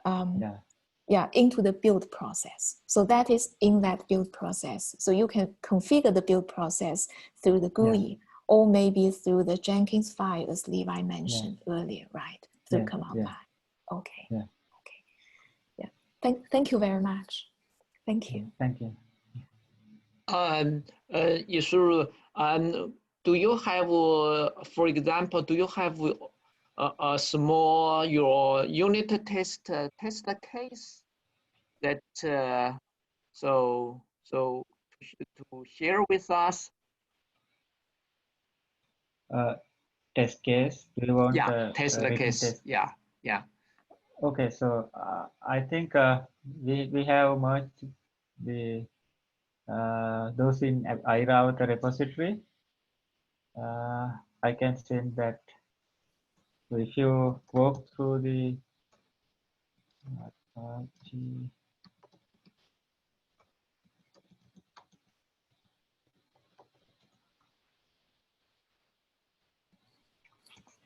into the build process. So that is in that build process. So you can configure the build process through the GUI or maybe through the Jenkins file, as Levi mentioned earlier, right? Through command line. Okay. Yeah. Thank you very much. Thank you. Thank you. Isuru, do you have, for example, do you have a small your unit test case that so to share with us? Test case. Do you want test case? Test? Yeah. Okay, so I think we have merged the those in iRouter repository. I can send that. So if you walk through the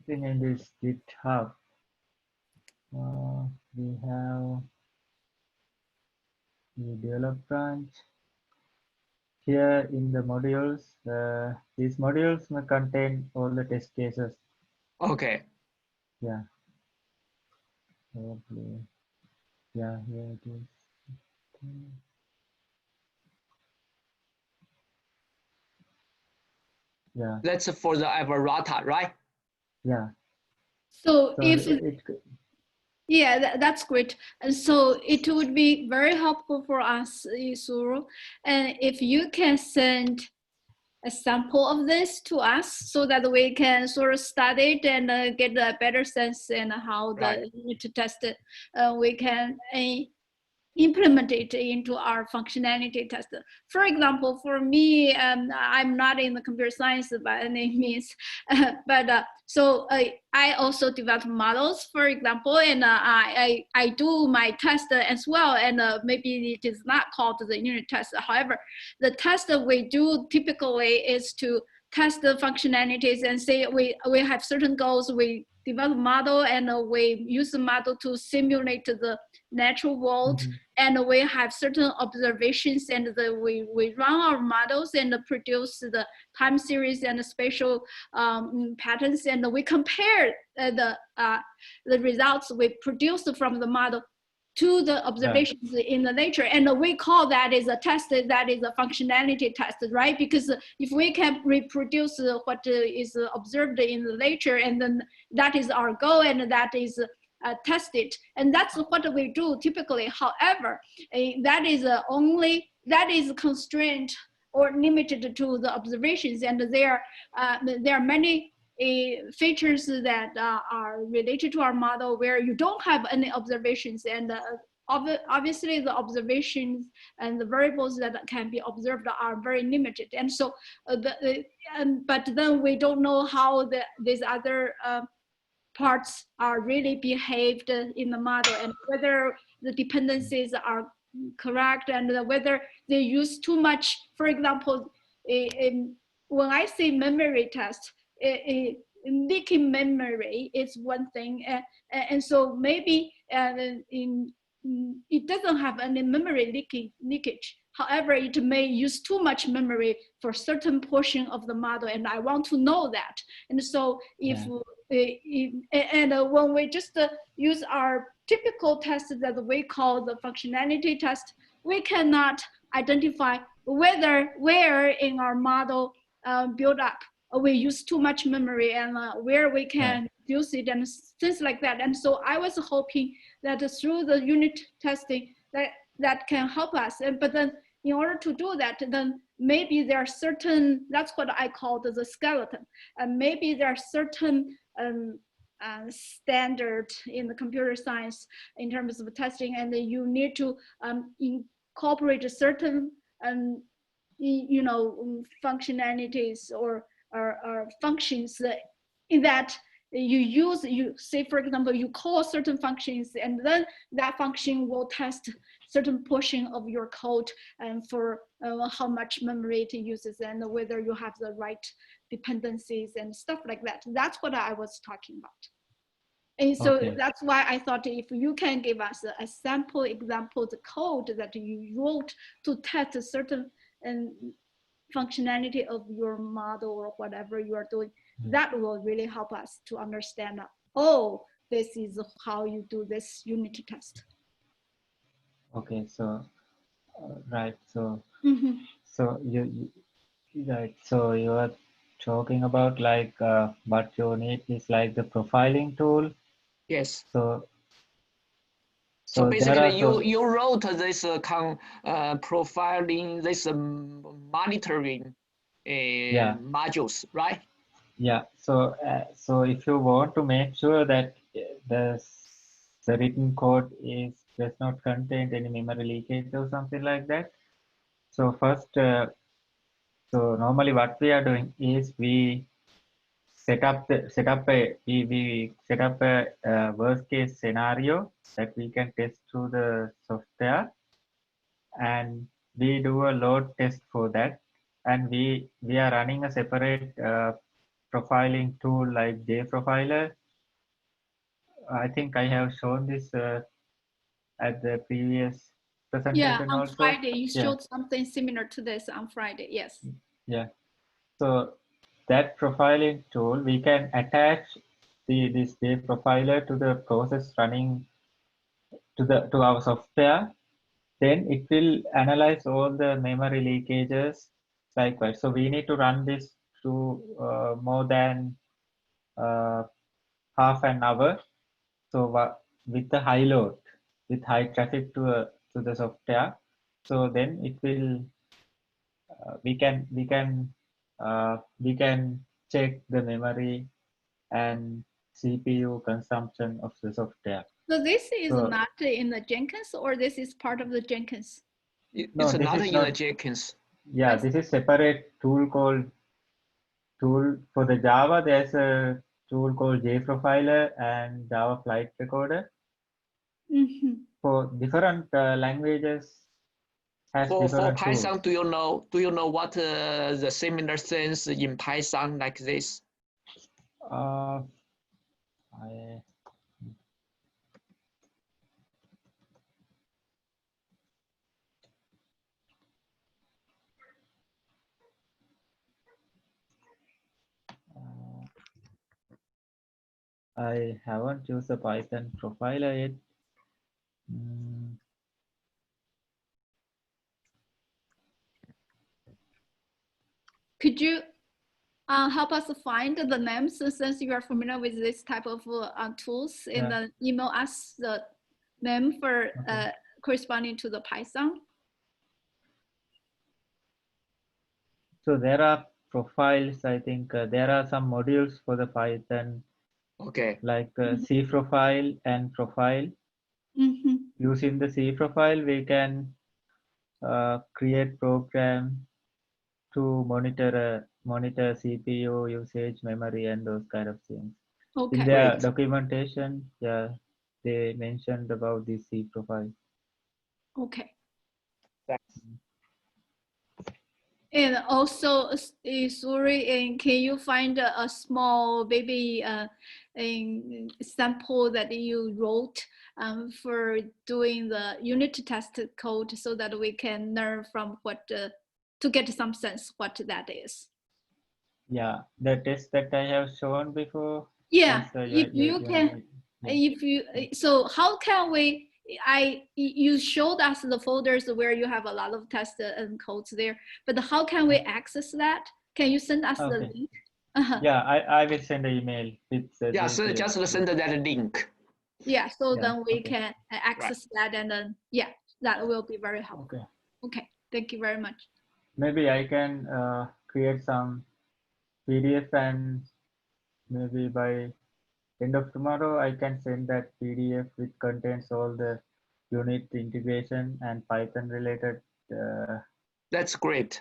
thing in this GitHub, we have the develop branch. Here in the modules, these modules may contain all the test cases. Okay. Yeah. Okay. Yeah, here it is. Yeah. That's for the Avarata, right? Yeah. So if that's great. And so it would be very helpful for us, Isuru, and if you can send a sample of this to us so that we can sort of study it and get a better sense in how the unit test we can implement it into our functionality test. For example, for me, I'm not in the computer science by any means, so I also develop models, for example, and I do my test as well, and maybe it is not called the unit test. However, the test that we do typically is to test the functionalities and say we have certain goals, we develop model, and we use the model to simulate the natural world, and we have certain observations, and we run our models and produce the time series and the spatial patterns, and we compare the results we produced from the model to the observations in the nature, and we call that is a test, that is a functionality test, right? Because if we can reproduce what is observed in the nature, and then that is our goal, and that is tested, and that's what we do typically. However, that is constrained or limited to the observations, and there are many features that are related to our model where you don't have any observations, and obviously the observations and the variables that can be observed are very limited, and so but then we don't know how these other parts are really behaved in the model, and whether the dependencies are correct, and whether they use too much. For example, when I say memory test, leaking memory is one thing, and so maybe it doesn't have any memory leakage. However, it may use too much memory for certain portion of the model, and I want to know that. And so if when we just use our typical test that we call the functionality test, we cannot identify where in our model build up we use too much memory, and where we can use it, and things like that. And so I was hoping that through the unit testing that can help us. But then in order to do that, then maybe there are certain, that's what I call the skeleton. And maybe there are certain standard in the computer science in terms of testing, and you need to incorporate a certain functionalities or functions in that you say, for example, you call certain functions, and then that function will test certain portion of your code, and for how much memory it uses, and whether you have the right dependencies and stuff like that. That's what I was talking about. And so that's why I thought if you can give us a sample example, the code that you wrote to test a certain functionality of your model or whatever you are doing, that will really help us to understand, oh, this is how you do this unit test. Okay, so right, so so you right, so you are talking about like what you need is like the profiling tool. Yes. So basically, you wrote this profiling, this monitoring modules, right? Yeah. So so if you want to make sure that the written code does not contain any memory leakage or something like that. So first, so normally what we are doing is we set up a worst case scenario that we can test through the software, and we do a load test for that, and we are running a separate profiling tool like JProfiler. I think I have shown this at the previous presentation. On also. Friday you showed something similar to this on Friday. Yes. Yeah. So that profiling tool, we can attach this JProfiler to the process running to our software. Then it will analyze all the memory leakages likewise. So we need to run this through more than half an hour. So with the high load, with high traffic to the software, so then it will we can we can check the memory and CPU consumption of the software. So this is So, not in the Jenkins, or this is part of the Jenkins? no, It's this not is in the not. Jenkins. Yeah, this is separate tool called tool for the Java. There's a tool called JProfiler and Java Flight Recorder. Mm-hmm. For different languages, has For different Python, tools. do you know what the similar things in Python like this? Uh, I, I haven't used the Python profiler yet. Could you help us find the names since you are familiar with this type of tools, and then email us the name for corresponding to the Python? So there are profiles. I think there are some modules for the Python. Okay. Like C profile and profile. Mm-hmm. Using the C profile, we can create program to monitor CPU usage, memory, and those kind of things. Okay. In their documentation, yeah, they mentioned about the C profile. Okay. Thanks. And also, sorry, and can you find a small baby sample that you wrote for doing the unit test code, so that we can learn from what to get some sense what that is? Yeah, the test that I have shown before. Yeah, Is, if you can, if you, so how can we, you showed us the folders where you have a lot of tests and codes there, but how can we access that? Can you send us the link? Yeah, I will send an email with yeah, so just send that link. Yeah, so then we can access that, and then that will be very helpful. Okay, thank you very much. Maybe I can create some PDF, and maybe by end of tomorrow I can send that PDF which contains all the unit integration and Python related. That's great.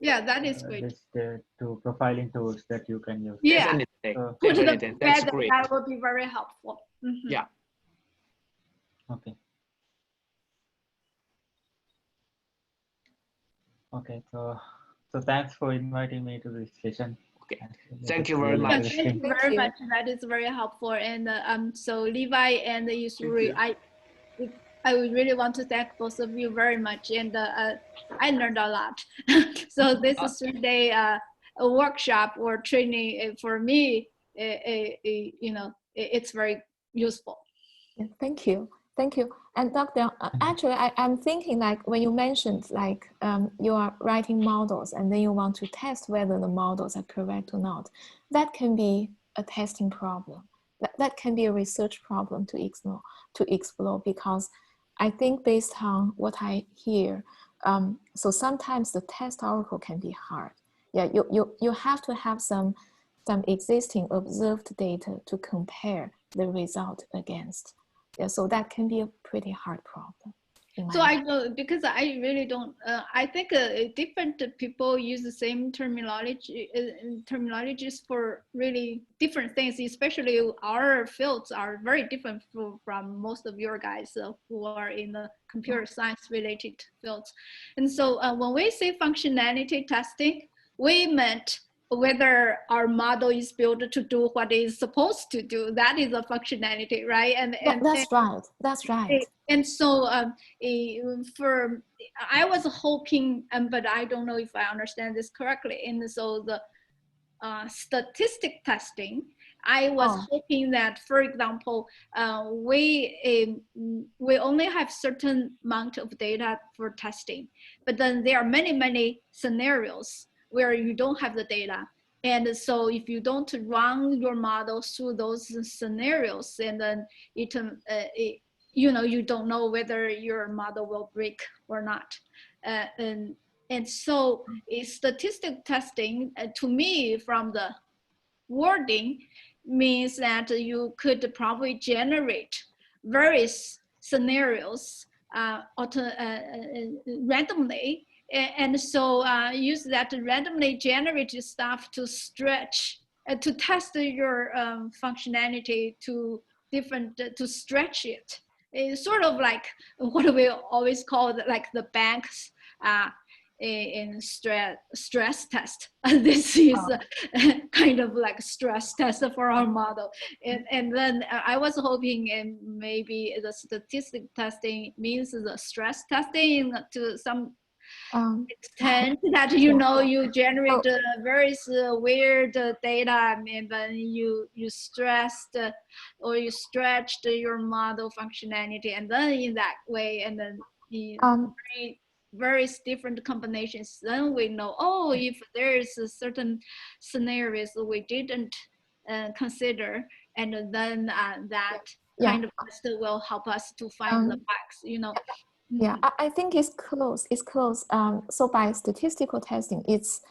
Yeah, that is great. To profiling tools that you can use. Yeah, definitely. put them Definitely. That's together, great. that will be very helpful. Mm-hmm. Yeah. Okay. Okay, so thanks for inviting me to this session. Okay, thank you very much. Thank you very much. That is very helpful. And so Levi and Isuru, I would really want to thank both of you very much. And I learned a lot. So this 3-day workshop or training for me, you know, it's very useful. Yeah, thank you. Thank you. And Dr. Actually, I'm thinking, like, when you mentioned, like, you are writing models and then you want to test whether the models are correct or not, that can be a testing problem. That can be a research problem to explore, because I think based on what I hear, so sometimes the test oracle can be hard. Yeah, you have to have some existing observed data to compare the result against. Yeah, so that can be a pretty hard problem. So I know, because I really don't, I think different people use the same terminologies for really different things, especially our fields are very different from most of your guys who are in the computer science related fields. And so when we say functionality testing, we meant whether our model is built to do what it's supposed to do. That is a functionality, right? And that's right. That's right. And so I was hoping, but I don't know if I understand this correctly. And so the statistic testing, I was hoping that, for example, we only have certain amount of data for testing, but then there are many scenarios where you don't have the data. And so if you don't run your model through those scenarios, and then you know, you don't know whether your model will break or not. And And so statistical testing, to me, from the wording, means that you could probably generate various scenarios randomly. And so use that randomly generated stuff to stretch, to test your functionality to stretch it. It's sort of like what we always call like the banks in stress test. This is kind of like stress test for our model. And then I was hoping maybe the statistic testing means the stress testing to some extent, that you generate various weird data, and then you stressed or you stretched your model functionality, and then in that way, and then various different combinations, then we know, oh, if there is a certain scenarios we didn't consider, and then that kind of test will help us to find the bugs, Yeah, I think it's close. It's close. So by statistical testing, it's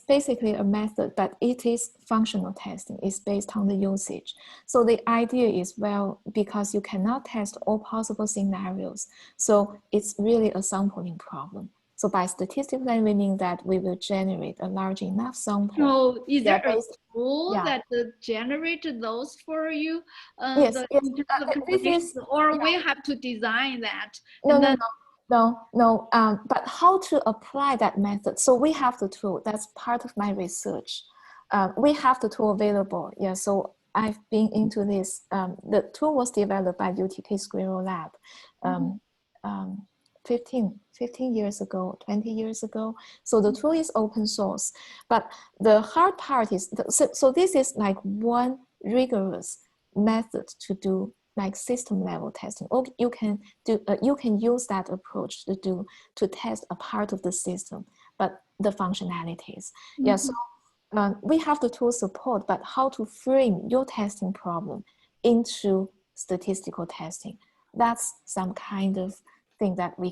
basically a method, but it is functional testing. It's based on the usage. So the idea is, well, because you cannot test all possible scenarios, so it's really a sampling problem. So by statistical testing, we mean that we will generate a large enough sample. So is there a tool that generated those for you? Yes, or we have to design that? No. But how to apply that method? So we have the tool. That's part of my research. We have the tool available. Yeah. So I've been into this. The tool was developed by UTK Squirrel Lab 15 years ago, 20 years ago. So the tool is open source. But the hard part is, so this is like one rigorous method to do like system level testing. Or you can use that approach to test a part of the system, but the functionalities. Yeah, so we have the tool support, but how to frame your testing problem into statistical testing, that's some kind of thing that we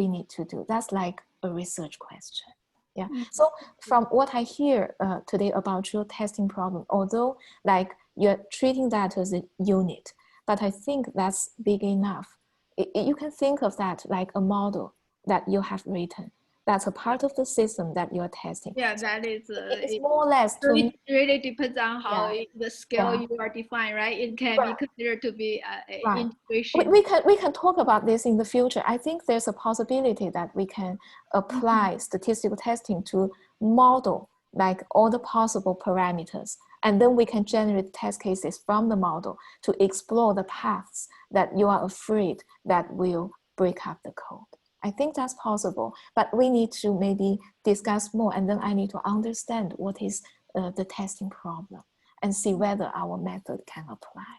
need to do. That's like a research question. Yeah. So from what I hear today about your testing problem, although like you're treating that as a unit, but I think that's big enough. You can think of that like a model that you have written. That's a part of the system that you're testing. Yeah, that is. It's more or less. It really depends on how the scale you are defined, right? It can be considered to be integration. We can talk about this in the future. I think there's a possibility that we can apply statistical testing to model like all the possible parameters. And then we can generate test cases from the model to explore the paths that you are afraid that will break up the code. I think that's possible, but we need to maybe discuss more, and then I need to understand what is the testing problem and see whether our method can apply.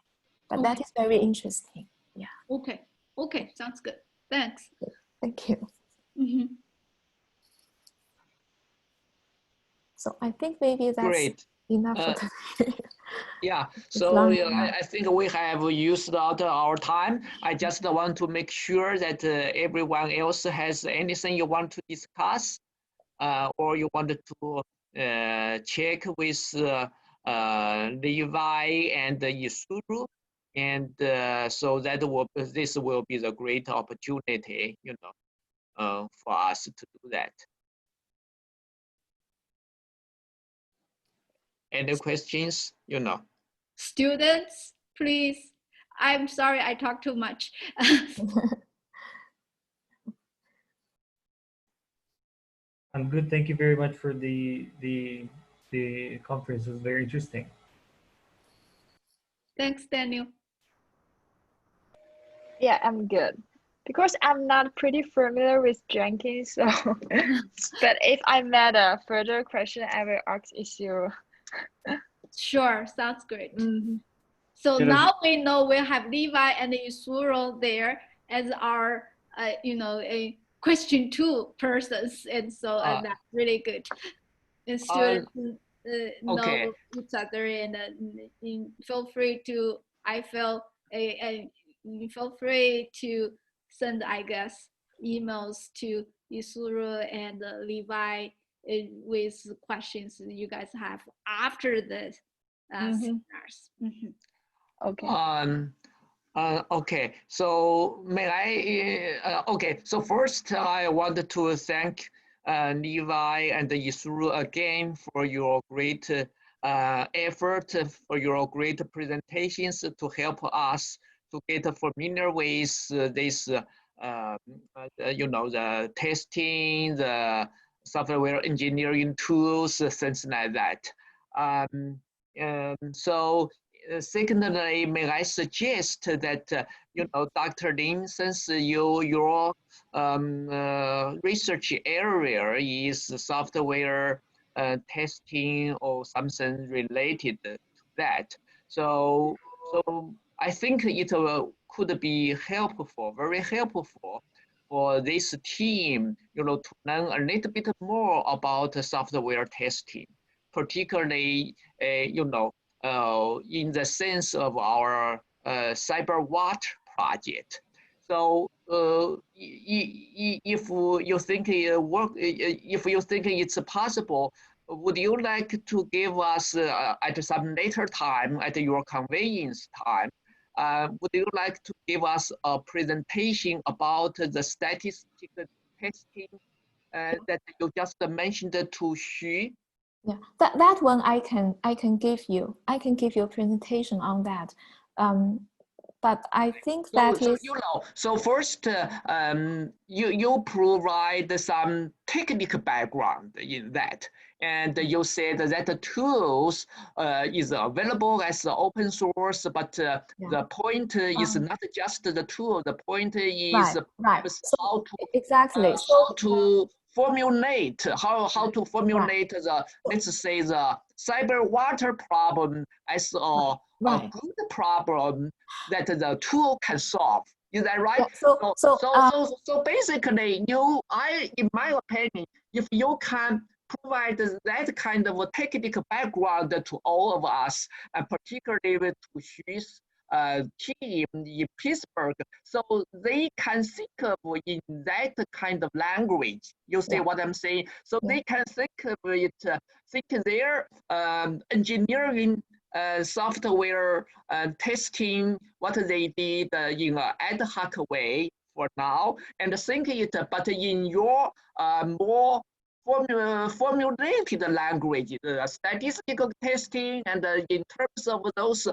But that is very interesting. Yeah. Okay, sounds good. Thanks. Thank you. So I think maybe that's great. Enough for today. Yeah, so I think we have used out our time. I just want to make sure that everyone else has anything you want to discuss or you wanted to check with Levi and Isuru. And so that this will be the great opportunity, for us to do that. Any questions? Students, please. I'm sorry I talk too much. I'm good. Thank you very much for the conference. It was very interesting. Thanks, Daniel. Yeah, I'm good. Because I'm not pretty familiar with Jenkins, so but if I met a further question, I will ask Isuru. Sure, sounds great. So now we know we have Levi and Isuru there as our, a question 2 persons, and so that's really good. And students know each other, and feel free to. Feel free to send, I guess, emails to Isuru and Levi with questions you guys have after the seminars. Okay. Okay, so may I, okay, so first I wanted to thank Levi and Isuru again for your great effort, for your great presentations to help us to get familiar with this, the testing, the software engineering tools, things like that. So secondly, may I suggest that Dr. Lin, since your research area is software testing or something related to that, so I think it could be helpful, very helpful for this team, to learn a little bit more about software testing, particularly, in the sense of our cyber watch project. So if you think if you think it's possible, would you like to give us at some later time, at your convenience time, would you like to give us a presentation about the statistical testing that you just mentioned to Xu? Yeah, that one I can give you a presentation on that. But I think that is. So first, you provide some technical background in that, and you said that the tools is available as open source, but the point is not just the tool. The point is right. how to exactly how to formulate how to formulate the, let's say, the cyber water problem as a good problem that the tool can solve. Is that right? Yeah, so basically, in my opinion, if you can provide that kind of a technical background to all of us, and particularly to Xu's team in Pittsburgh, so they can think of in that kind of language. You see what I'm saying? So they can think of it, think their engineering software testing, what they did in an ad hoc way for now, and think it, but in your more formulated language, statistical testing, and in terms of those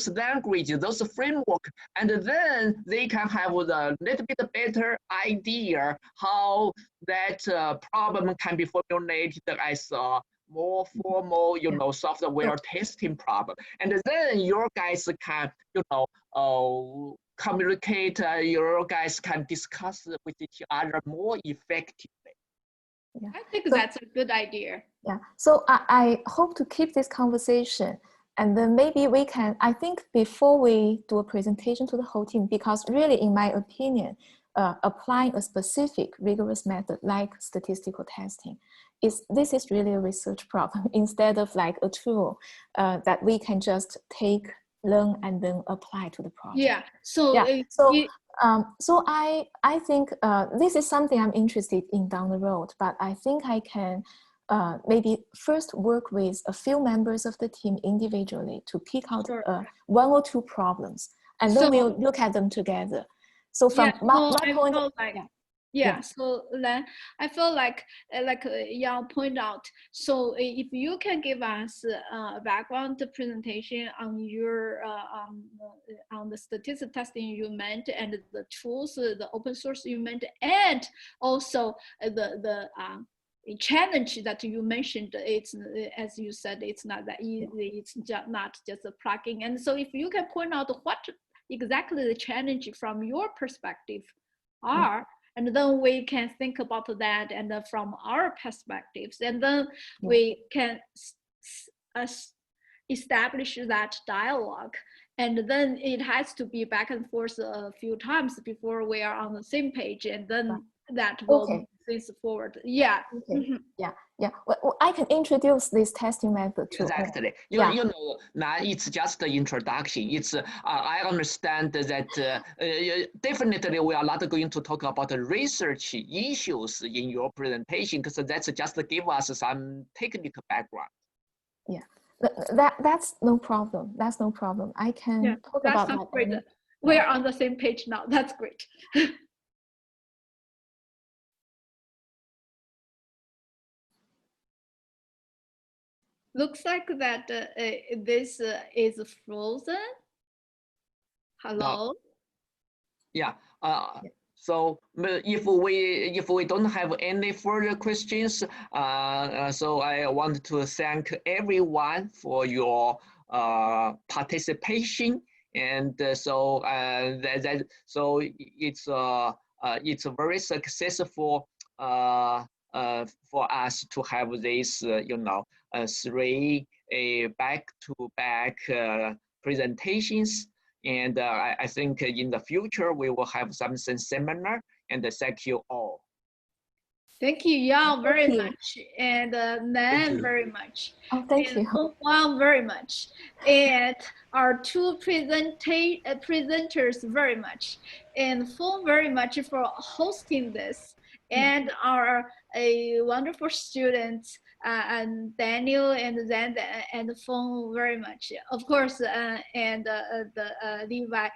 languages, those framework, and then they can have a little bit better idea how that problem can be formulated as a more formal, software testing problem, and then your guys can, communicate. Your guys can discuss with each other more effectively. Yeah. I think that's a good idea. Yeah. So I hope to keep this conversation, and then maybe we can. I think before we do a presentation to the whole team, because really, in my opinion, applying a specific rigorous method like statistical testing this is really a research problem instead of like a tool that we can just take, learn, and then apply to the project. Yeah. So so I think this is something I'm interested in down the road, but I think I can maybe first work with a few members of the team individually to pick out one or two problems, and then we'll look at them together. So from my point of view, so then I feel like Yang pointed out, so if you can give us a background presentation on your on the statistical testing you meant, and the tools, the open source you meant, and also the challenge that you mentioned, it's, as you said, it's not that easy, it's not just a plugin. And so if you can point out what exactly the challenge from your perspective are, and then we can think about that, and from our perspectives, and then we can establish that dialogue. And then it has to be back and forth a few times before we are on the same page, and then that will things forward. Yeah. Okay. Yeah. Well, I can introduce this testing method too. Exactly. You know, now it's just the introduction. It's I understand that definitely we are not going to talk about the research issues in your presentation because that's just to give us some technical background. Yeah, that's no problem. That's no problem. I can talk about that. Great. We're on the same page now. That's great. Looks like that this is frozen. Hello. Yeah. So if we don't have any further questions, so I want to thank everyone for your participation, and so it's a very successful for us to have this three back-to-back presentations. And I think in the future, we will have something similar. And thank you all. Thank you, Yang, very much. And Nan, very much. Oh, thank you. Wang, very much. And our two presenters, very much. And Feng, very much for hosting this. And our wonderful students, and Daniel and Zand and Feng, very much. Of course, and the Levi,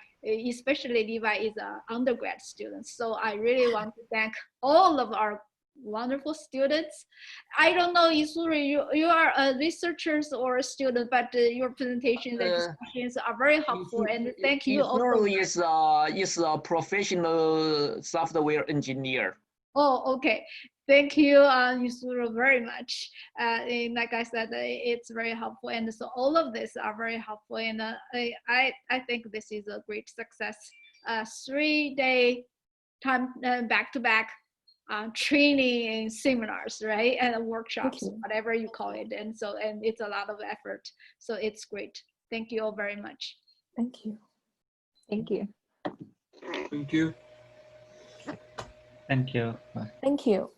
especially Levi is an undergrad student. So I really want to thank all of our wonderful students. I don't know, Isuru, you are researchers or a student, but your presentations and discussions are very helpful, and thank you. Isuru is a professional software engineer. Oh, okay. Thank you, Isuru, very much. And like I said, it's very helpful, and so all of this are very helpful, and I think this is a great success. 3-day time back-to-back training and seminars, right, and workshops, whatever you call it, and it's a lot of effort, so it's great. Thank you all very much. Thank you. Thank you. Thank you. Thank you. Bye. Thank you.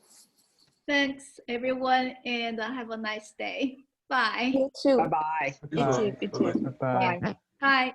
Thanks, everyone, and have a nice day. Bye. You too. Bye-bye. You too. Bye. Bye. Bye.